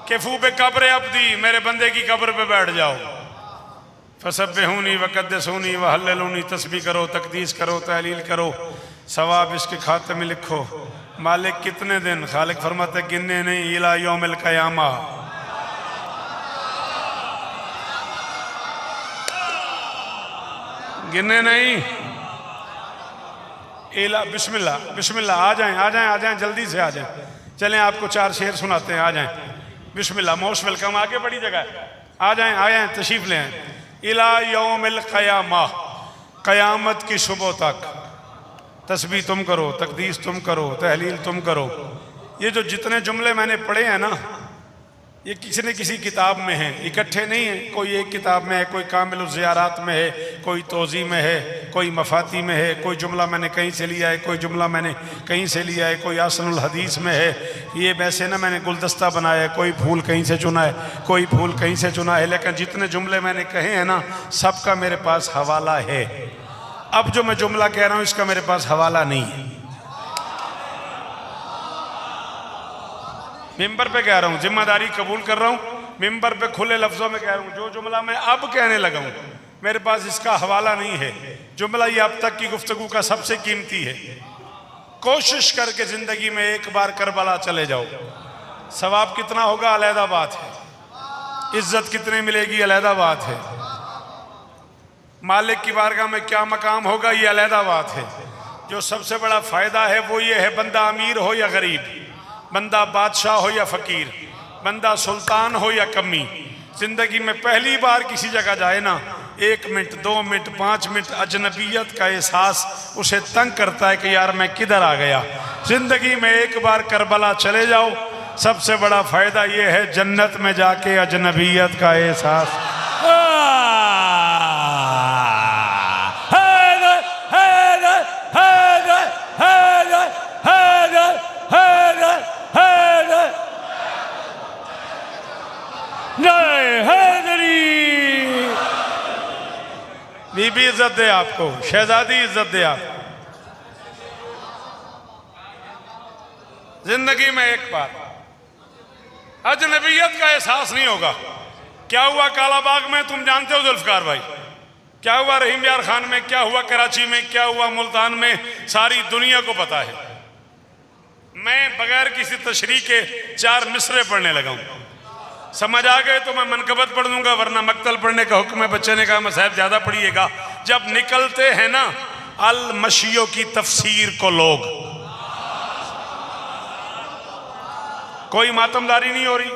केफू पे कब्र अब्दी, मेरे बंदे की कब्र पे बैठ जाओ। फसब्बिहूनी वक़द्दिसूनी वहल्ललूनी, तस्बीह करो, तकदीस करो, तहलील करो, सवाब इसके खाते में लिखो। मालिक कितने दिन? खालिक फरमाते गिनने नहीं, इला यौमिल क़यामा। गिनने नहीं, इला। बिस्मिल्लाह बिस्मिल्लाह, आ जाएं आ जाएं आ जाएं, जल्दी से आ जाएं। चलें आपको 4 शेर सुनाते हैं, आ जाएं। बिस्मिल्लाह, मोस्ट वेलकम, आगे बड़ी जगह है, आ जाएं आ जाएं, तशरीफ ले आएं। इला यौमिल क़यामा, क़यामत की सुबह तक तस्बीह तुम करो, तकदीस तुम करो, तहलील तुम करो। ये जो जितने जुमले मैंने पढ़े हैं ना, ये किसी न किसी किताब में हैं, इकट्ठे नहीं हैं। कोई एक किताब में है, कोई कामिल ज़ियारात में है, कोई तोज़ी में है, कोई मफाती में है, कोई जुमला मैंने कहीं से लिया है, कोई जुमला मैंने कहीं से लिया है, कोई आसनुल हदीस में है। ये वैसे ना मैंने गुलदस्ता बनाया है, कोई फूल कहीं से चुना है, कोई फूल कहीं से चुना है, लेकिन जितने जुमले मैंने कहे हैं ना, सबका मेरे पास हवाला है। अब जो मैं जुमला कह रहा हूँ इसका मेरे पास हवाला नहीं है, मिंबर पे कह रहा हूँ, जिम्मेदारी कबूल कर रहा हूँ, मिंबर पे खुले लफ्जों में कह रहा हूँ। जो जुमला मैं अब कहने लगा हूँ मेरे पास इसका हवाला नहीं है। जुमला ये अब तक की गुफ्तगू का सबसे कीमती है। कोशिश करके जिंदगी में एक बार करबला चले जाओ, सवाब कितना होगा अलहदा बात है, इज्जत कितनी मिलेगी अलहदा बात है, मालिक की बारगाह में क्या मकाम होगा ये अलहदा बात है। जो सबसे बड़ा फायदा है वो ये है, बंदा अमीर हो या गरीब, बंदा बादशाह हो या फकीर, बंदा सुल्तान हो या कमी, जिंदगी में पहली बार किसी जगह जाए ना, 1 मिनट 2 मिनट 5 मिनट अजनबियत का एहसास उसे तंग करता है कि यार मैं किधर आ गया। जिंदगी में एक बार करबला चले जाओ, सबसे बड़ा फायदा ये है जन्नत में जाके अजनबियत का एहसास। बीबी इज्जत दे आपको, शहजादी इज्जत दे आप। जिंदगी में एक बार अजनबियत का एहसास नहीं होगा। क्या हुआ काला बाग में तुम जानते हो जुल्फकार भाई, क्या हुआ रहीम यार खान में, क्या हुआ कराची में, क्या हुआ मुल्तान में, सारी दुनिया को पता है। मैं बगैर किसी तशरीह के 4 मिसरे पढ़ने लगा हूं। समझ आ गए तो मैं मनकबत पढ़ दूंगा, वरना मक्तल पढ़ने का हुक्म है। बच्चे ने कहा मैं साहब ज्यादा पढ़िएगा। जब निकलते हैं ना अल मशियो की तफसीर को लोग, कोई मातमदारी नहीं हो रही,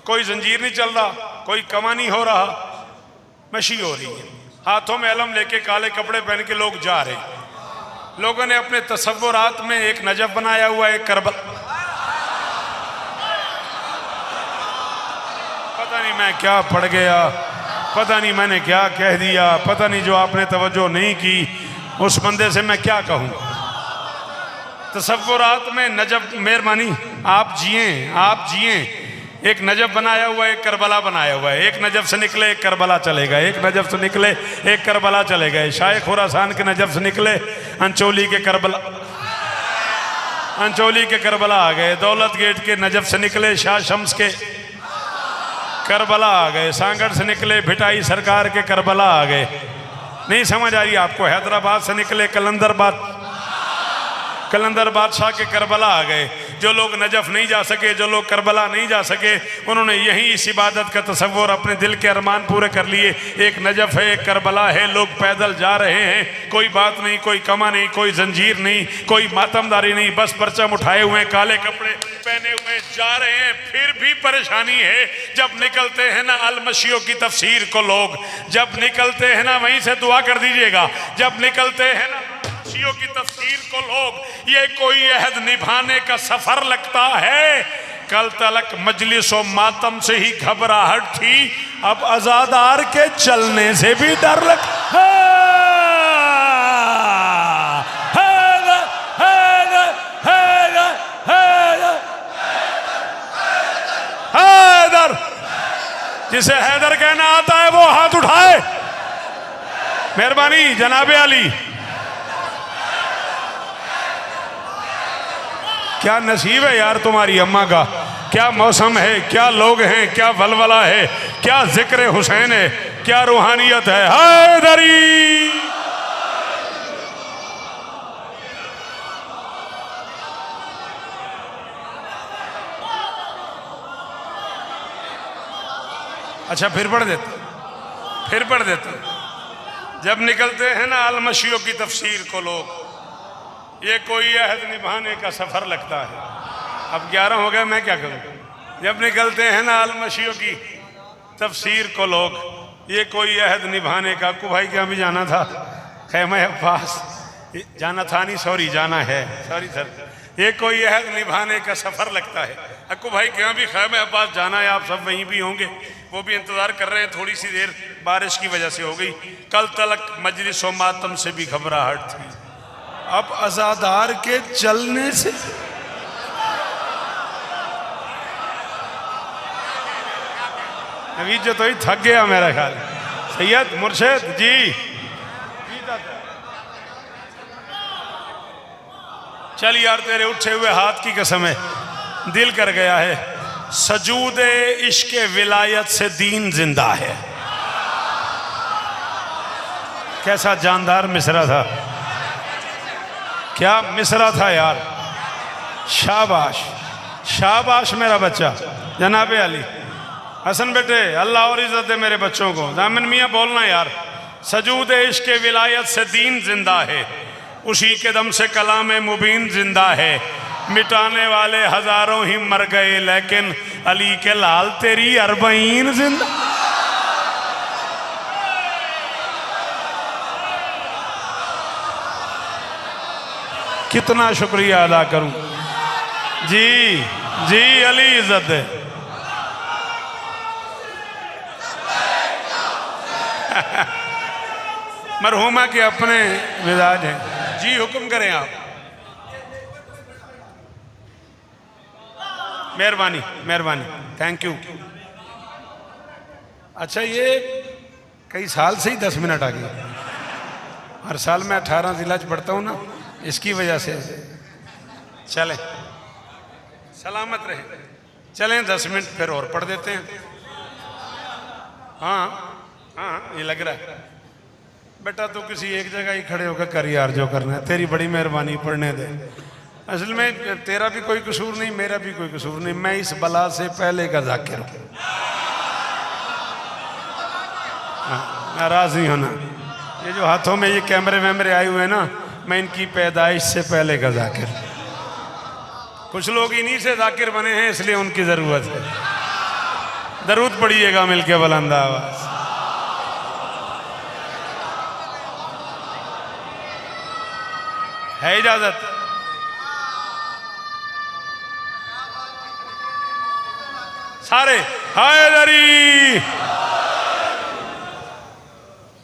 कोई जंजीर नहीं चल रहा, कोई कमा नहीं हो रहा, मशी हो रही है। हाथों में अलम लेके काले कपड़े पहन के लोग जा रहे। लोगों ने अपने तसव्वुरात में एक नजफ बनाया हुआ, एक करबला। पता नहीं मैं क्या पढ़ गया, पता नहीं मैंने क्या कह दिया, पता नहीं जो आपने तवज्जो नहीं की उस बंदे से मैं क्या कहूँ। तसव्वुरात में नजफ, मेहरबानी आप जिए, आप जिए। एक नजफ बनाया हुआ है, एक करबला बनाया हुआ है। एक नजफ से निकले एक करबला चलेगा, एक नजफ से निकले एक करबला चले गए। शाह खुरासान के नजफ से निकले अंचोली के करबला, अंचोली के करबला आ गए। दौलत गेट के नजफ से निकले शाह शम्स के करबला आ गए। सांगड़ से निकले भिटाई सरकार के करबला आ गए। नहीं समझ आ रही आपको? हैदराबाद से निकले कलंदर बादशाह के करबला आ गए। जो लोग नजफ नहीं जा सके, जो लोग करबला नहीं जा सके, उन्होंने यहीं इस इबादत का तसव्वुर, अपने दिल के अरमान पूरे कर लिए। एक नजफ है, एक करबला है, लोग पैदल जा रहे हैं, कोई बात नहीं, कोई कमा नहीं, कोई जंजीर नहीं, कोई मातमदारी नहीं, बस परचम उठाए हुए, काले कपड़े पहने हुए जा रहे हैं। फिर भी परेशानी है। जब निकलते हैं ना अलमशियों की तफसीर को लोग, जब निकलते हैं ना, वहीं से दुआ कर दीजिएगा, जब निकलते हैं ना की तफसीर को लोग, ये कोई अहद निभाने का सफर लगता है। कल तलक मजलिस व मातम से ही घबराहट थी, अब अजादार के चलने से भी डर लगता हैदर। जिसे हैदर कहना आता है वो हाथ उठाए। मेहरबानी जनाबे अली। क्या नसीब है यार तुम्हारी अम्मा का, क्या मौसम है, क्या लोग हैं, क्या वलवला है, क्या जिक्र हुसैन है, क्या रूहानियत है। हैदरी अच्छा फिर पढ़ देते जब निकलते हैं ना अलमशियों की तफसीर को लोग, ये कोई अहद निभाने का सफ़र लगता है। अब 11 हो गए, मैं क्या करूं? जब निकलते हैं ना अलमशियों की तफसीर को लोग, ये कोई अहद निभाने का। अक्कू भाई के यहाँ भी जाना था, खैमा अब्बास जाना था, नहीं सॉरी जाना है, सॉरी सर। ये कोई अहद निभाने का सफ़र लगता है। अक्कू भाई के यहाँ भी खैमा अब्बास जाना है, आप सब वहीं भी होंगे, वो भी इंतज़ार कर रहे हैं। थोड़ी सी देर बारिश की वजह से हो गई। कल तलक मजलिस व मातम से भी घबराहट थी, अब अज़ादार के चलने से। अभी जो तो ही थक गया मेरा ख्याल। सैयद मुर्शिद जी चल यार, तेरे उठे हुए हाथ की कसम है, दिल कर गया है। सजूद इश्क विलायत से दीन जिंदा है। कैसा जानदार मिसरा था, क्या मिसरा था यार। शाबाश शाबाश मेरा बच्चा जनाबे अली। हसन बेटे अल्लाह और इज्जत दे मेरे बच्चों को। जामिन मियाँ बोलना यार। सजूद इश्क विलायत से दीन जिंदा है, उसी के दम से कलाम मुबीन जिंदा है। मिटाने वाले हजारों ही मर गए, लेकिन अली के लाल तेरी अरबईन जिंदा। कितना शुक्रिया अदा करूं। जी जी अली इज्जत है। मरहुमा के अपने मिजाज हैं। जी हुक्म करें आप। मेहरबानी मेहरबानी, थैंक यू। अच्छा ये कई साल से ही 10 मिनट आ गई। हर साल मैं 18 जिला पढ़ता हूँ ना, इसकी वजह से। चलें सलामत रहे। चलें 10 मिनट फिर और पढ़ देते हैं। हाँ हाँ ये लग रहा है। बेटा तू किसी एक जगह ही खड़े होकर कर यार जो करना है, तेरी बड़ी मेहरबानी, पढ़ने दे। असल में तेरा भी कोई कसूर नहीं, मेरा भी कोई कसूर नहीं। मैं इस बला से पहले का जाकिर हूँ। नाराज नहीं होना। ये जो हाथों में ये कैमरे वैमरे आए हुए हैं ना, मैं इनकी पैदाइश से पहले का जाकिर। कुछ लोग इन्हीं से जाकिर बने हैं, इसलिए उनकी जरूरत है। दरूद पढ़िएगा मिलके बुलंद आवाज। है इजाजत? सारे हैदरी।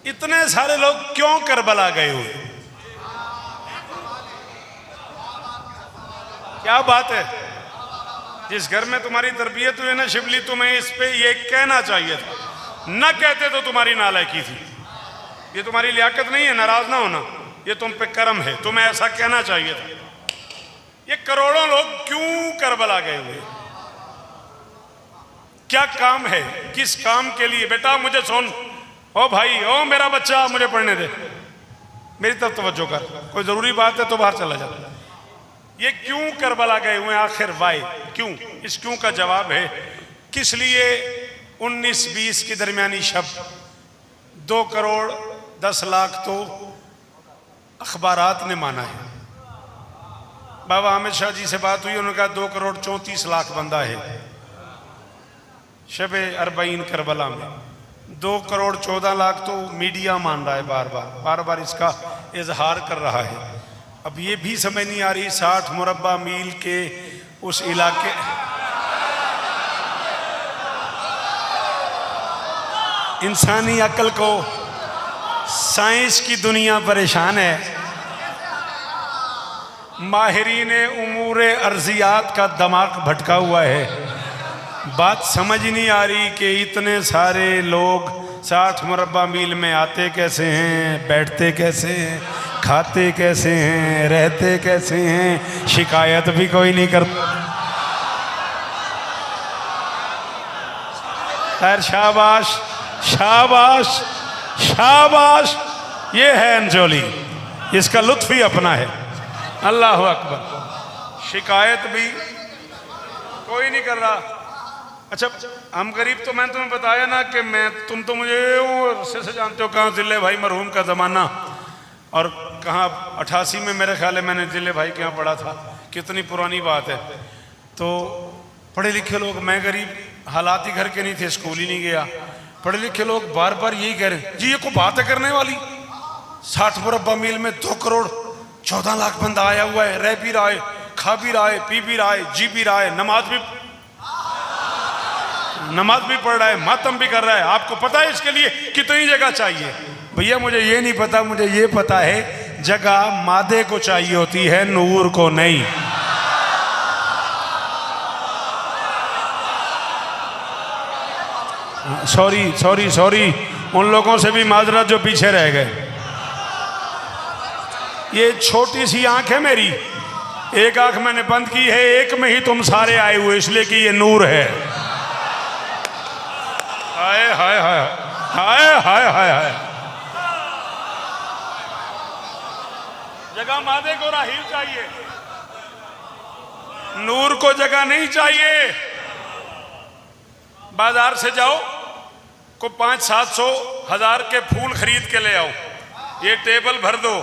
इतने सारे लोग क्यों करबला गए हुए? क्या बात है? जिस घर में तुम्हारी तरबियत हुई ना शिबली, तुम्हें इस पे ये कहना चाहिए था, न कहते तो तुम्हारी नालायकी थी। ये तुम्हारी लियाकत नहीं है, नाराज ना होना, ये तुम पे करम है, तुम्हें ऐसा कहना चाहिए था। ये करोड़ों लोग क्यों करबला गए हुए, क्या काम है, किस काम के लिए? बेटा मुझे सुन, ओ भाई, ओ मेरा बच्चा, मुझे पढ़ने दे, मेरी तरफ तवज्जो कर, कोई जरूरी बात है तो बाहर चला जा। ये क्यों करबला गए हुए आखिर, वाई क्यों? इस क्यों का जवाब है, किस लिए 19-20 की दरमियानी शब 2 करोड़ 10 लाख तो अखबारात ने माना है। बाबा आमिर शाह जी से बात हुई, उन्होंने कहा 2 करोड़ 34 लाख बंदा है शब अरबईन करबला में। 2 करोड़ 14 लाख तो मीडिया मान रहा है, बार बार इसका इजहार कर रहा है। अब ये भी समझ नहीं आ रही 60 मुरब्बा मील के उस इलाके, इंसानी अक्ल को साइंस की दुनिया परेशान है, माहिरीन उमूर अर्जियात का दिमाग भटका हुआ है। बात समझ नहीं आ रही कि इतने सारे लोग 60 मुरब्बा मील में आते कैसे हैं, बैठते कैसे हैं, खाते कैसे हैं, रहते कैसे हैं, शिकायत भी कोई नहीं करता। खैर, शाबाश शाबाश शाबाश, ये है अंजोली, इसका लुत्फ ही अपना है। अल्लाह अकबर। शिकायत भी कोई नहीं कर रहा। अच्छा, हम गरीब, तो मैंने तुम्हें बताया ना कि तुम तो मुझे अरसे से जानते हो, कहाँ जिले भाई मरहूम का ज़माना, और कहाँ 88 में मेरे ख्याल है मैंने जिले भाई के यहाँ पढ़ा था, कितनी पुरानी बात है। तो पढ़े लिखे लोग, मैं गरीब, हालात ही घर के नहीं थे, स्कूल ही नहीं गया, पढ़े लिखे लोग बार बार यही कह रहे जी ये को बात है करने वाली, 60 मुरब्बा मील में 2 करोड़ 14 लाख बंदा आया हुआ है, रह भी रहा है, खा भी रहा है, पी भी रहा है, जी भी रहा है, नमाज भी पढ़ रहा है, मातम भी कर रहा है। आपको पता है इसके लिए कितनी जगह चाहिए? भैया मुझे ये नहीं पता, मुझे ये पता है जगह मादे को चाहिए होती है, नूर को नहीं। सॉरी उन लोगों से भी माजरत जो पीछे रह गए। ये छोटी सी आंख है मेरी, एक आंख मैंने बंद की है, एक में ही तुम सारे आए हुए, इसलिए कि ये नूर है। हाय हाय हाय हाय हाय हाय हाय। जगह मादे को राहील चाहिए, नूर को जगह नहीं चाहिए। बाजार से जाओ, को 500-700 हज़ार के फूल खरीद के ले आओ, ये टेबल भर दो,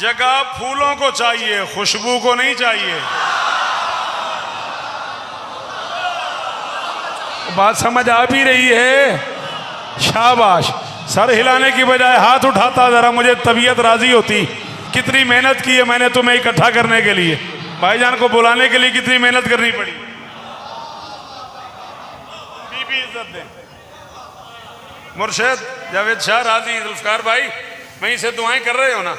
जगह फूलों को चाहिए, खुशबू को नहीं चाहिए। बात समझ आ भी रही है? शाबाश। सर हिलाने की बजाय हाथ उठाता, जरा मुझे तबीयत राजी होती। कितनी मेहनत की है मैंने तुम्हें इकट्ठा करने के लिए, भाईजान को बुलाने के लिए कितनी मेहनत करनी पड़ी। बीबी इज्जत दे। मुर्शिद जावेद शाह राजी, जुल्फकार भाई वहीं से दुआएं कर रहे हो ना?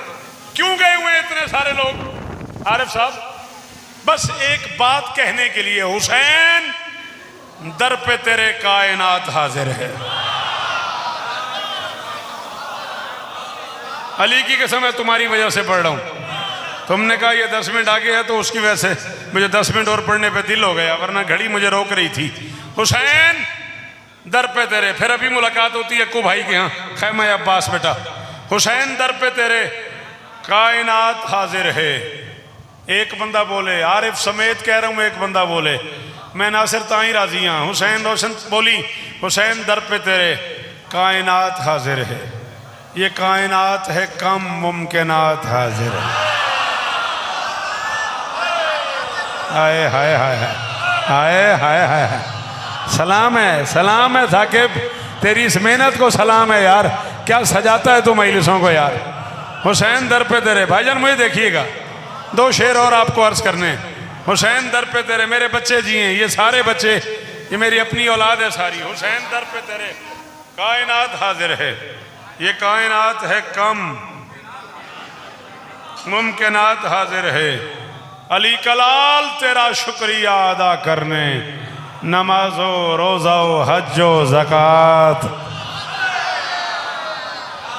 क्यों गए हुए इतने सारे लोग? आरिफ साहब, बस एक बात कहने के लिए, हुसैन दर पे तेरे कायनात हाजिर है। अली की कसम है, तुम्हारी वजह से पढ़ रहा हूं। तुमने कहा ये 10 मिनट आगे है, तो उसकी वजह से मुझे 10 मिनट और पढ़ने पे दिल हो गया, वरना घड़ी मुझे रोक रही थी। हुसैन दर पे तेरे, फिर अभी मुलाकात होती है अक्कू भाई के यहाँ, खैमा अब्बास बेटा। हुसैन दर पे तेरे कायनात हाजिर है। एक बंदा बोले, आरिफ समेत कह रहा हूं, एक बंदा बोले, मैं नासिर ताई राजी हूं। हुसैन रोशन बोली, हुसैन दर पे तेरे कायनात हाजिर है। ये कायनात है कम, मुमकिनात हाजिर है। हाय हाय हाय हाय हाय हाय। सलाम है साकिब, तेरी इस मेहनत को सलाम है यार, क्या सजाता है तू मजलिसों को यार। हुसैन दर पे तेरे, भाईजान मुझे देखिएगा, 2 शेर और आपको अर्ज करने। हुसैन दर पे तेरे, मेरे बच्चे जी हैं, ये सारे बच्चे, ये मेरी अपनी औलाद है सारी। हुसैन दर पे तेरे कायनात हाजिर है। ये कायनात है कम, मुमकिनात हाजिर है। अली कलाल तेरा शुक्रिया अदा करने, नमाजो रोज़ा हज्जो ज़कात।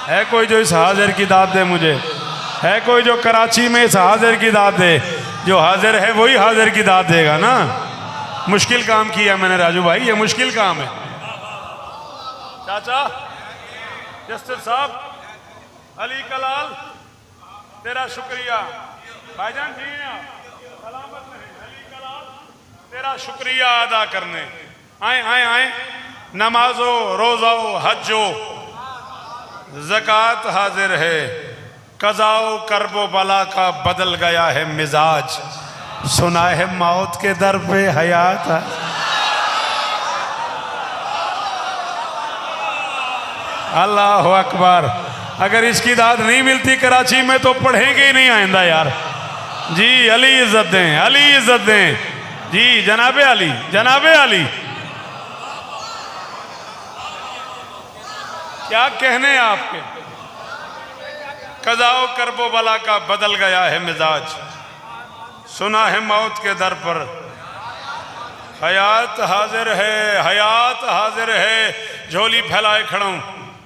है कोई जो इस हाजिर की दाद दे मुझे? है कोई जो कराची में इस हाजिर की दाद दे? जो हाजिर है वही हाजिर की दाद देगा ना। मुश्किल काम किया मैंने राजू भाई, ये मुश्किल काम है। चाचा जस्टिस साहब, अली कलाल तेरा शुक्रिया। भाईजान जी हैं आप, सलामत रहें। अली कलाल तेरा शुक्रिया अदा करने, आए आए आए, नमाजो रोज़ो हज्जो ज़कात हाजिर है, कज़ाओ करबो बला का बदल गया है मिजाज, सुना है मौत के दर पे हयात है। अल्लाह अकबर। अगर इसकी दाद नहीं मिलती कराची में तो पढ़ेंगे ही नहीं आइंदा यार। जी अली इज्जत दें, अली इज्जत दें। जी जनाबे अली, जनाबे अली। क्या कहने आपके? कज़ाओ करबो बला का बदल गया है मिजाज, सुना है मौत के दर पर हयात हाजिर है, हयात हाजिर है। झोली फैलाए खड़ा हूं,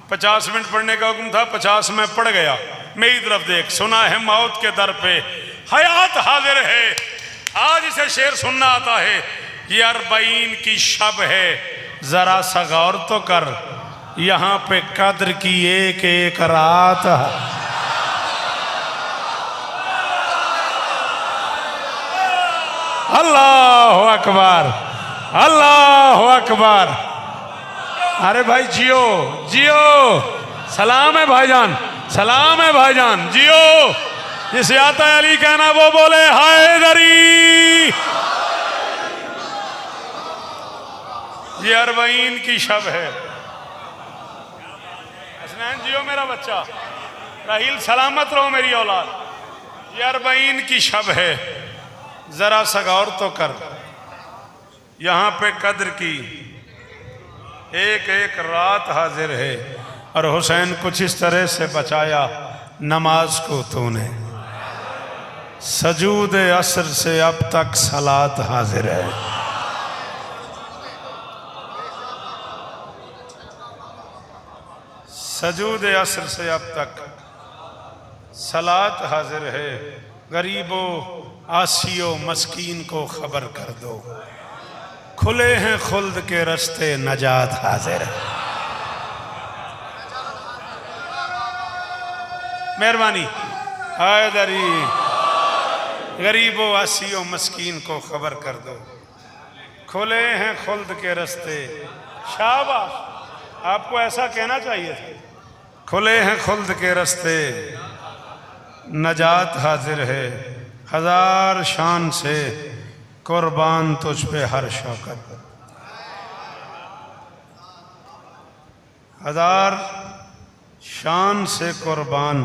50 मिनट पढ़ने का हुक्म था, 50 में पढ़ गया। मेरी तरफ देख, सुना है मौत के दर पे हयात हाजिर है। आज इसे शेर सुनना आता है, ये अरबईन की शब है, जरा सा गौर तो कर, यहाँ पे कद्र की एक एक रात है। अल्लाह अकबर, अल्लाह अकबर। अरे भाई जियो जियो, सलाम है भाईजान, सलाम है भाईजान, जियो। जिसे आता है अली कहना वो बोले हैदरी। ये अरबईन की शब है। हसनैन जियो मेरा बच्चा, राहील सलामत रहो मेरी औलाद। ये अरबईन की शब है, जरा सा गौर तो कर, यहाँ पे कद्र की एक एक रात हाजिर है। और हुसैन कुछ इस तरह से बचाया नमाज को तूने, सजूद असर से अब तक सलात हाजिर है। सजूद असर से अब तक सलात हाजिर है। गरीबों आसियो मस्कीन को खबर कर दो, खुले हैं खुल्द के रस्ते नजात हाजिर है। मेहरबानी हैदरी। गरीबों आसियो मस्कीन को खबर कर दो, खुले हैं खुल्द के रस्ते। शाबाश, आपको ऐसा कहना चाहिए था। खुले हैं खुल्द के रस्ते नजात हाजिर है। हजार शान से कुर्बान तुझ पे हर शौकत, हजार शान से कुर्बान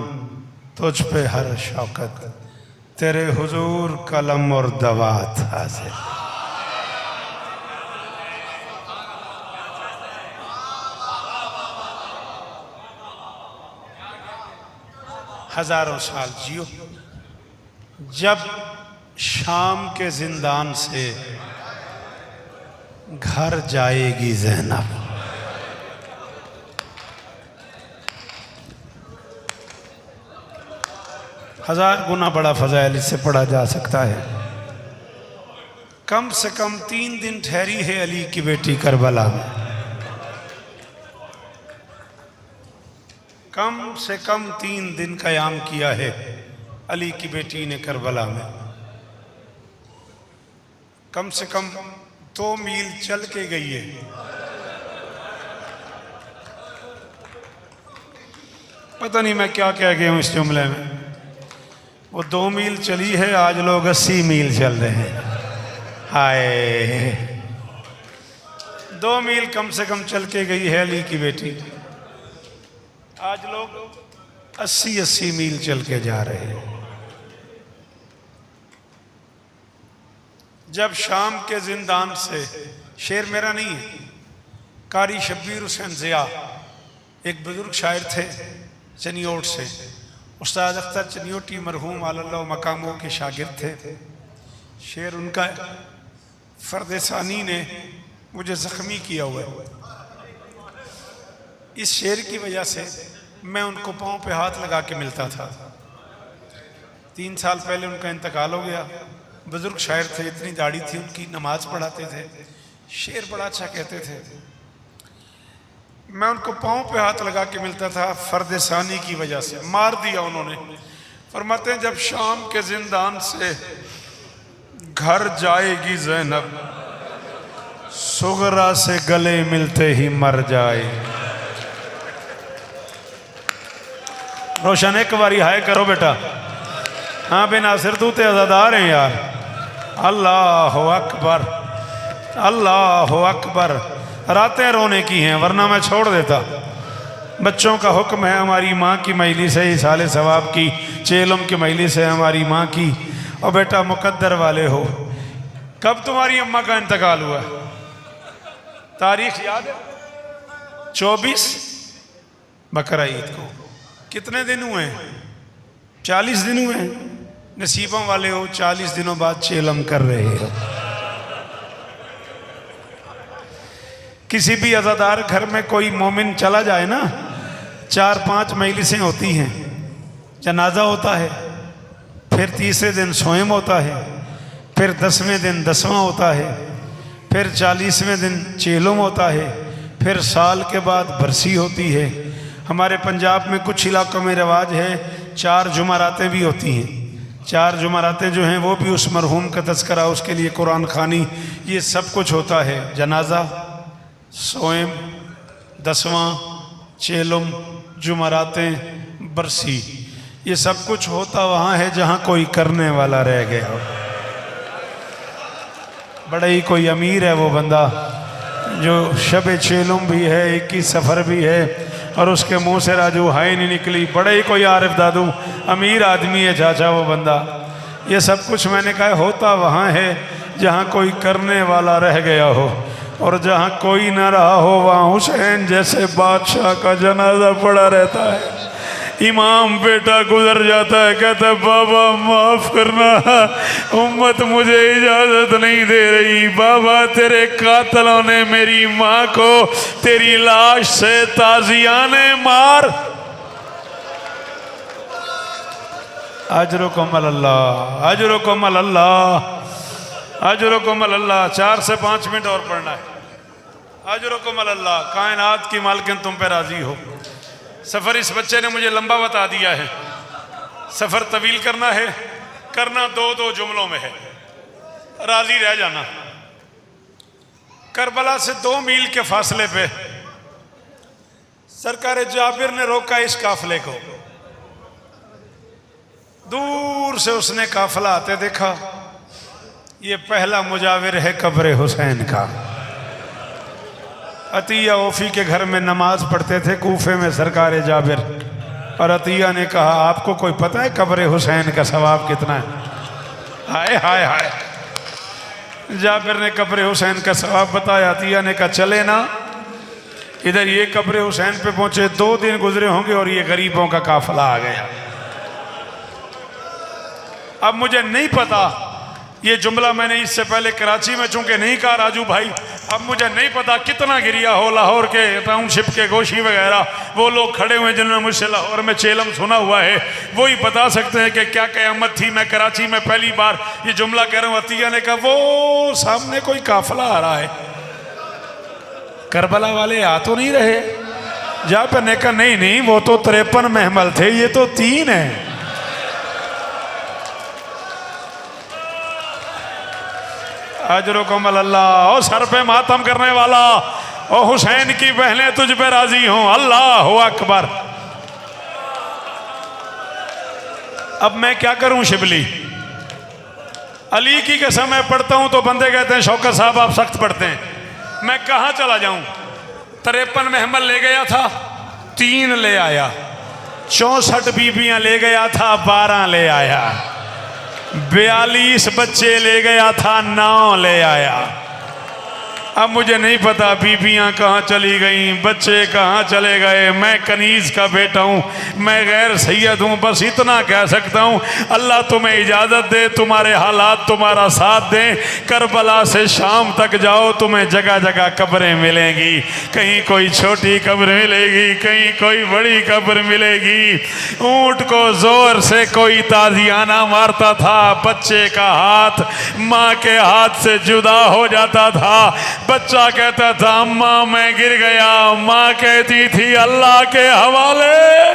तुझ पे हर शौकत, तेरे हुजूर कलम और दवात हाजिर। हजारों साल जियो। जब शाम के जिंदान से घर जाएगी ज़ैनब, हजार गुना बड़ा फजाइल इससे पढ़ा जा सकता है। कम से कम 3 दिन ठहरी है अली की बेटी करबला में, कम से कम 3 दिन क़याम किया है अली की बेटी ने करबला में। कम से कम 2 मील चल के गई है। पता नहीं मैं क्या कह गया हूं इस जुमले में। वो 2 मील चली है, आज लोग 80 मील चल रहे हैं। हाय, 2 मील कम से कम चल के गई है अली की बेटी, आज लोग 80-80 मील चल के जा रहे हैं। जब शाम के जिंदान से, शेर मेरा नहीं है, कारी शब्बीर हुसैन ज़िया एक बुजुर्ग शायर थे चनियोट से, उस्ताद अख्तर चनियोटी मरहूम अल्लाह मकामों के शागिर्द थे। शेर उनका है। फर्द सानी ने मुझे ज़ख्मी किया हुआ है। इस शेर की वजह से मैं उनको पाँव पे हाथ लगा के मिलता था। 3 साल पहले उनका इंतकाल हो गया। बुजुर्ग शायर थे, इतनी दाढ़ी थी उनकी, नमाज पढ़ाते थे, शेर बड़ा अच्छा कहते थे। मैं उनको पाँव पे हाथ लगा के मिलता था फर्द सानी की वजह से। मार दिया उन्होंने। फरमाते हैं जब शाम के जिंदान से घर जाएगी ज़ैनब, सुगरा से गले मिलते ही मर जाए। रोशन एक बारी हाय करो बेटा। हाँ बे नासिर तू ते अज़ादार हैं यार। अल्लाह अकबर, अल्लाह अकबर। रातें रोने की हैं वरना मैं छोड़ देता। बच्चों का हुक्म है हमारी माँ की मजलिस है, इसाले सवाब की, चेलम की मजलिस है हमारी माँ की। और बेटा मुकद्दर वाले हो, कब तुम्हारी अम्मा का इंतकाल हुआ? तारीख याद है? 24 बकरा ईद को। कितने दिन हुए हैं? 40 दिन हुए हैं। नसीबों वाले हो, 40 दिनों बाद चेलम कर रहे हो। किसी भी अज़ादार घर में कोई मोमिन चला जाए ना, 4-5 मजलिसें होती हैं। जनाजा होता है, फिर तीसरे दिन सोएम होता है, फिर 10वें दिन 10वां होता है, फिर 40वें दिन चेलम होता है, फिर साल के बाद बरसी होती है। हमारे पंजाब में कुछ इलाकों में रिवाज है 4 जुमरातें भी होती हैं। 4 जुमरातें जो हैं वो भी उस मरहूम का तज़किरा, उसके लिए कुरान खानी, ये सब कुछ होता है। जनाजा, सोएम, 10वां, चेलम, जुमरातें, बरसी, ये सब कुछ होता वहाँ है जहाँ कोई करने वाला रह गया हो। बड़ा ही कोई अमीर है वो बंदा जो शब चेलम भी है, 21 सफ़र भी है और उसके मुंह से राजू हाय नहीं निकली। बड़े ही कोई आरिफ दादू अमीर आदमी है चाचा वो बंदा। ये सब कुछ मैंने कहा होता वहाँ है जहाँ कोई करने वाला रह गया हो, और जहाँ कोई ना रहा हो वहाँ हुसैन जैसे बादशाह का जनाजा पड़ा रहता है। इमाम बेटा गुजर जाता है, कहता है बाबा माफ करना, उम्मत मुझे इजाजत नहीं दे रही। बाबा तेरे कातलों ने मेरी माँ को तेरी लाश से ताजियाने मार। अजरुकुम अल्लाह, अजरुकुम अल्लाह, अजरुकुम अल्लाह। 4 से 5 मिनट और पढ़ना है। अजरुकुम अल्लाह, कायनात की मालकिन तुम पे राजी हो। सफ़र इस बच्चे ने मुझे लंबा बता दिया है। सफ़र तवील करना है, करना 2-2 जुमलों में है, राजी रह जाना। करबला से 2 मील के फासले पे सरकार जाबिर ने रोका इस काफले को। दूर से उसने काफला आते देखा। ये पहला मुजाविर है कब्र हुसैन का। अतिया ओफी के घर में नमाज पढ़ते थे कूफे में सरकार जाबिर, और अतिया ने कहा आपको कोई पता है कब्र हुसैन का सवाब कितना है? हाय हाय हाय। जाबिर ने कब्र हुसैन का सवाब बताया। अतिया ने कहा चले ना। इधर ये कब्र हुसैन पे पहुंचे, 2 दिन गुजरे होंगे और ये गरीबों का काफिला आ गया। अब मुझे नहीं पता, ये जुमला मैंने इससे पहले कराची में चूंकि नहीं कहा राजू भाई, अब मुझे नहीं पता कितना गिरिया हो। लाहौर के टाउनशिप के गोशी वगैरह वो लोग खड़े हुए जिन्होंने मुझसे लाहौर में चेलम सुना हुआ है, वो ही बता सकते हैं कि क्या क़यामत थी। मैं कराची में पहली बार ये जुमला कह रहा हूँ। अतिया ने कहा वो सामने कोई काफिला आ रहा है। करबला वाले आ तो नहीं रहे? जाबिर ने कहा नहीं नहीं, वो तो 53 महमल थे, ये तो 3 है। अजरुकुम अल्लाह। और सर पे मातम करने वाला, और हुसैन की बहनें तुझ पे राजी हों। अल्लाह अकबर। अब मैं क्या करूं शिबली? अली की कसम मैं पढ़ता हूं तो बंदे कहते हैं शौकत साहब आप सख्त पढ़ते हैं। मैं कहां चला जाऊं? 53 महमल ले गया था, 3 ले आया। 64 बीबियां ले गया था, 12 ले आया। 42 बच्चे ले गया था, 9 ले आया। अब मुझे नहीं पता बीबियां कहाँ चली गई, बच्चे कहाँ चले गए। मैं कनीज का बेटा हूँ, मैं गैर सैयद हूँ। बस इतना कह सकता हूँ, अल्लाह तुम्हें इजाज़त दे, तुम्हारे हालात तुम्हारा साथ दें। करबला से शाम तक जाओ, तुम्हें जगह जगह कब्रें मिलेंगी। कहीं कोई छोटी कब्र मिलेगी, कहीं कोई बड़ी कब्र मिलेगी। ऊँट को जोर से कोई ताजियाना मारता था, बच्चे का हाथ माँ के हाथ से जुदा हो जाता था। बच्चा कहता था अम्मा मैं गिर गया, माँ कहती थी अल्लाह के हवाले।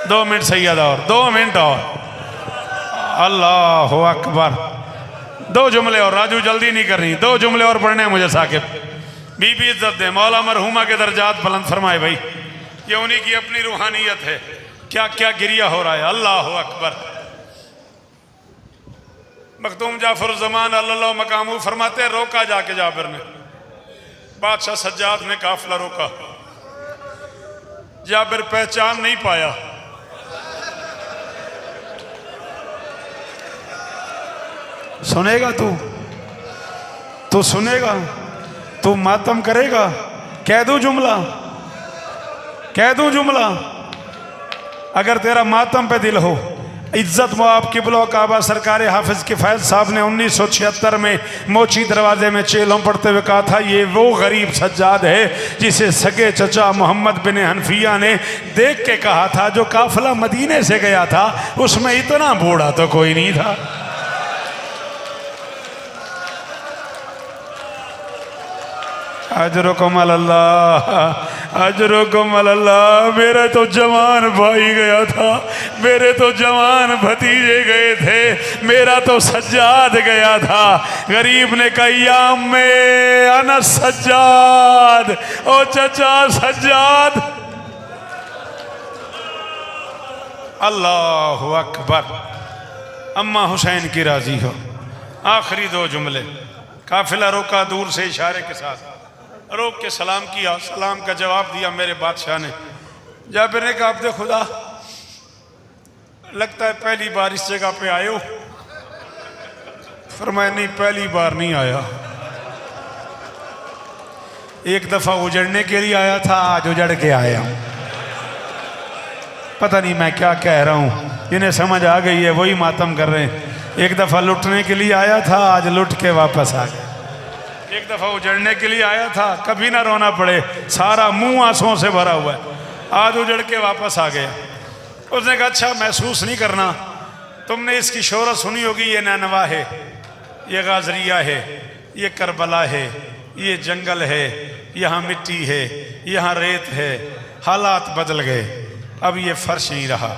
2 मिनट सैयद और 2 मिनट और। अल्लाह अकबर। 2 जुमले और, राजू जल्दी नहीं करनी, 2 जुमले और पढ़ने हैं मुझे साकिब। बीबी इज्जत दे, मौला मरहुमा के दर्जात बुलंद फरमाए। भाई ये उन्हीं की अपनी रूहानियत है। क्या क्या गिरिया हो रहा है। अल्लाह अकबर। मखदूम जाफर ज़मान अल्लाह मकामू फरमाते, रोका जाके जाबिर ने, बादशाह सज्जाद ने काफिला रोका। जाबिर पहचान नहीं पाया। सुनेगा तू सुनेगा, तू मातम करेगा। कह दूं जुमला, कह दूं जुमला। अगर तेरा मातम पे दिल हो, इज्जत मुआब किबलो काबा सरकार हाफिज किफ़ायत साहब ने 1976 में मोची दरवाजे में चेलों पढ़ते हुए कहा था, ये वो गरीब सज्जाद है जिसे सगे चचा मोहम्मद बिन हनफिया ने देख के कहा था। जो काफिला मदीने से गया था उसमें इतना बूढ़ा तो कोई नहीं था। अजरुकुम अल्लाह, अजरुकुम अल्लाह। मेरा तो जवान भाई गया था, मेरे तो जवान भतीजे गए थे, मेरा तो सज्जाद गया था। गरीब ने कहा मैं अना सज्जाद, ओ चचा सज्जाद। अल्लाह अकबर। अम्मा हुसैन की राजी हो। आखिरी 2 जुमले। काफिला रोका दूर से इशारे के साथ, रोक के सलाम किया। सलाम का जवाब दिया मेरे बादशाह ने। जाबिर ने कहा अब्दे खुदा, लगता है पहली बार इस जगह पे आए हो। फरमाया नहीं, पहली बार नहीं आया, एक दफा उजड़ने के लिए आया था, आज उजड़ के आया हूं। पता नहीं मैं क्या कह रहा हूं, इन्हें समझ आ गई है, वही मातम कर रहे हैं। एक दफा लुटने के लिए आया था, आज लुट के वापस आ गया। एक दफा उजड़ने के लिए आया था, कभी ना रोना पड़े, सारा मुंह आंसुओं से भरा हुआ है, आज उजड़ के वापस आ गया। उसने कहा अच्छा महसूस नहीं करना, तुमने इसकी शोहरत सुनी होगी, ये नैनवा है, ये गाजरिया है, ये करबला है, ये जंगल है, यहाँ मिट्टी है, यहाँ रेत है। हालात बदल गए, अब ये फर्श नहीं रहा,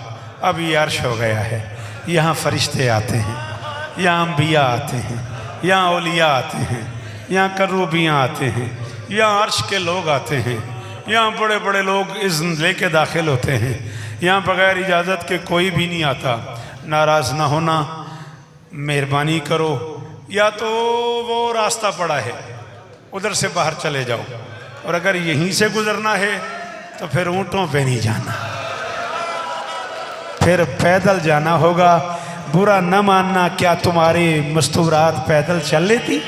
अब ये अर्श हो गया है। यहाँ फरिश्ते आते हैं, यहाँ अम्बिया आते हैं, यहाँ औलिया आते हैं, यहाँ करूबियाँ आते हैं, यहाँ अर्श के लोग आते हैं, यहाँ बड़े बड़े लोग इज़्न लेके दाखिल होते हैं। यहाँ बग़ैर इजाज़त के कोई भी नहीं आता। नाराज़ ना होना, मेहरबानी करो, या तो वो रास्ता पड़ा है उधर से बाहर चले जाओ, और अगर यहीं से गुज़रना है तो फिर ऊँटों पे नहीं जाना, फिर पैदल जाना होगा। बुरा न मानना, क्या तुम्हारी मस्तूरात पैदल चल लेती?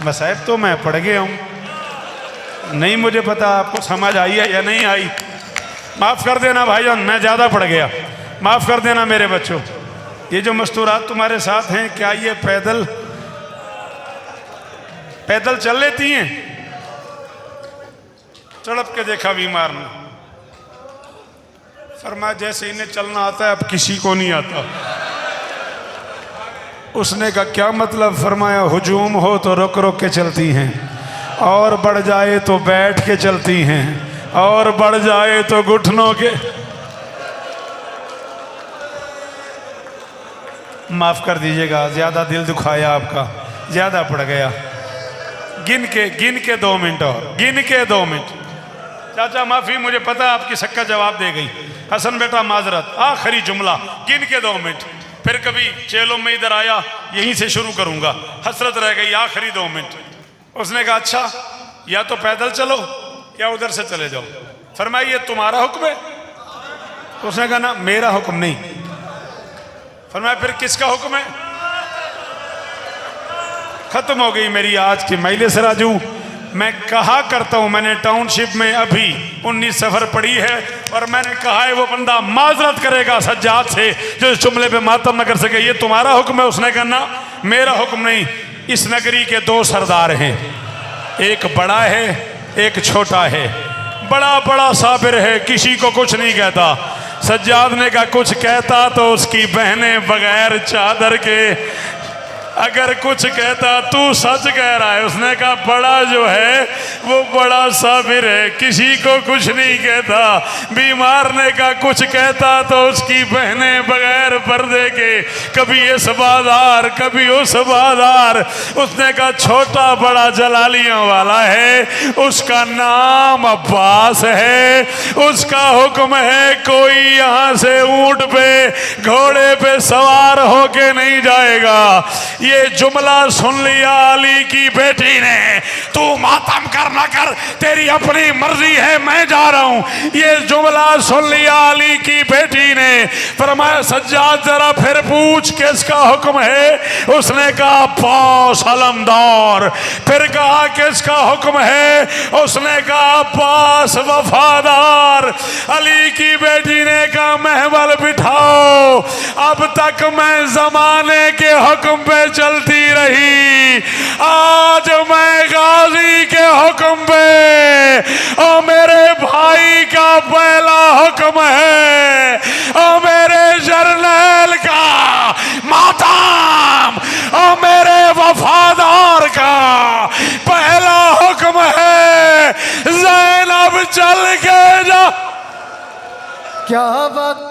मसाइब तो मैं पढ़ गया हूँ, नहीं मुझे पता आपको समझ आई है या नहीं आई। माफ़ कर देना भाईजान, मैं ज़्यादा पढ़ गया, माफ़ कर देना मेरे बच्चों। ये जो मस्तूरात तुम्हारे साथ हैं, क्या ये पैदल पैदल चल लेती हैं? तड़प के देखा बीमार ने, फरमाया जैसे इन्हें चलना आता है अब किसी को नहीं आता। उसने कहा क्या मतलब? फरमाया हुजूम हो तो रुक रुक के चलती हैं, और बढ़ जाए तो बैठ के चलती हैं, और बढ़ जाए तो घुटनों के। माफ़ कर दीजिएगा, ज़्यादा दिल दुखाया आपका, ज़्यादा पड़ गया। गिन के 2 मिनट और, गिन के 2 मिनट। चाचा माफ़ी, मुझे पता आपकी सक्का जवाब दे गई। हसन बेटा माजरत, आखिरी जुमला, गिन के 2 मिनट। फिर कभी चेलों में इधर आया, यहीं से शुरू करूँगा, हसरत रह गई, आखिरी 2 मिनट। उसने कहा अच्छा या तो पैदल चलो या उधर से चले जाओ। फरमाया ये तुम्हारा हुक्म है? उसने कहा ना, मेरा हुक्म नहीं, फरमाया फिर किसका हुक्म है? खत्म हो गई मेरी आज की मजलिस राजू। मैं कहा करता हूं, मैंने टाउनशिप में अभी 19 सफर पड़ी है और मैंने कहा है वो बंदा माजरत करेगा सज्जाद से जो इस जुमले पे मातम न कर सके। ये तुम्हारा हुक्म है? उसने कहना मेरा हुक्म नहीं। इस नगरी के दो सरदार हैं, एक बड़ा है एक छोटा है। बड़ा बड़ा साबिर है, किसी को कुछ नहीं कहता। सज्जाद ने कहा कुछ कहता तो उसकी बहनें बगैर चादर के, अगर कुछ कहता तू सच कह रहा है। उसने कहा बड़ा जो है वो बड़ा साबिर है, किसी को कुछ नहीं कहता। बीमार ने कहा कुछ कहता तो उसकी बहनें बगैर पर्दे के, कभी इस बाजार कभी उस बाजार। उसने कहा छोटा बड़ा जलालियों वाला है, उसका नाम अब्बास है, उसका हुक्म है कोई यहाँ से ऊंट पे घोड़े पे सवार होके नहीं जाएगा। ये जुमला सुन लिया अली की बेटी ने, तू मातम कर ना कर, तेरी अपनी मर्जी है, मैं जा रहा हूं। ये जुमला सुन लिया अली की बेटी ने। फरमाया सज्जाद जरा फिर पूछ किसका हुक्म है? उसने कहा अब्बास अलमदार। फिर कहा किसका हुक्म है? उसने कहा अब्बास वफादार। अली की बेटी ने कहा महवल बिठाओ, अब तक मैं जमाने के हुक्म पे चलती रही, आज मैं गाजी के हुक्म पे, और मेरे भाई का पहला हुक्म है, और मेरे जर्नैल का मातम, और मेरे वफादार का पहला हुक्म है ज़ैनब चल के जा। क्या बात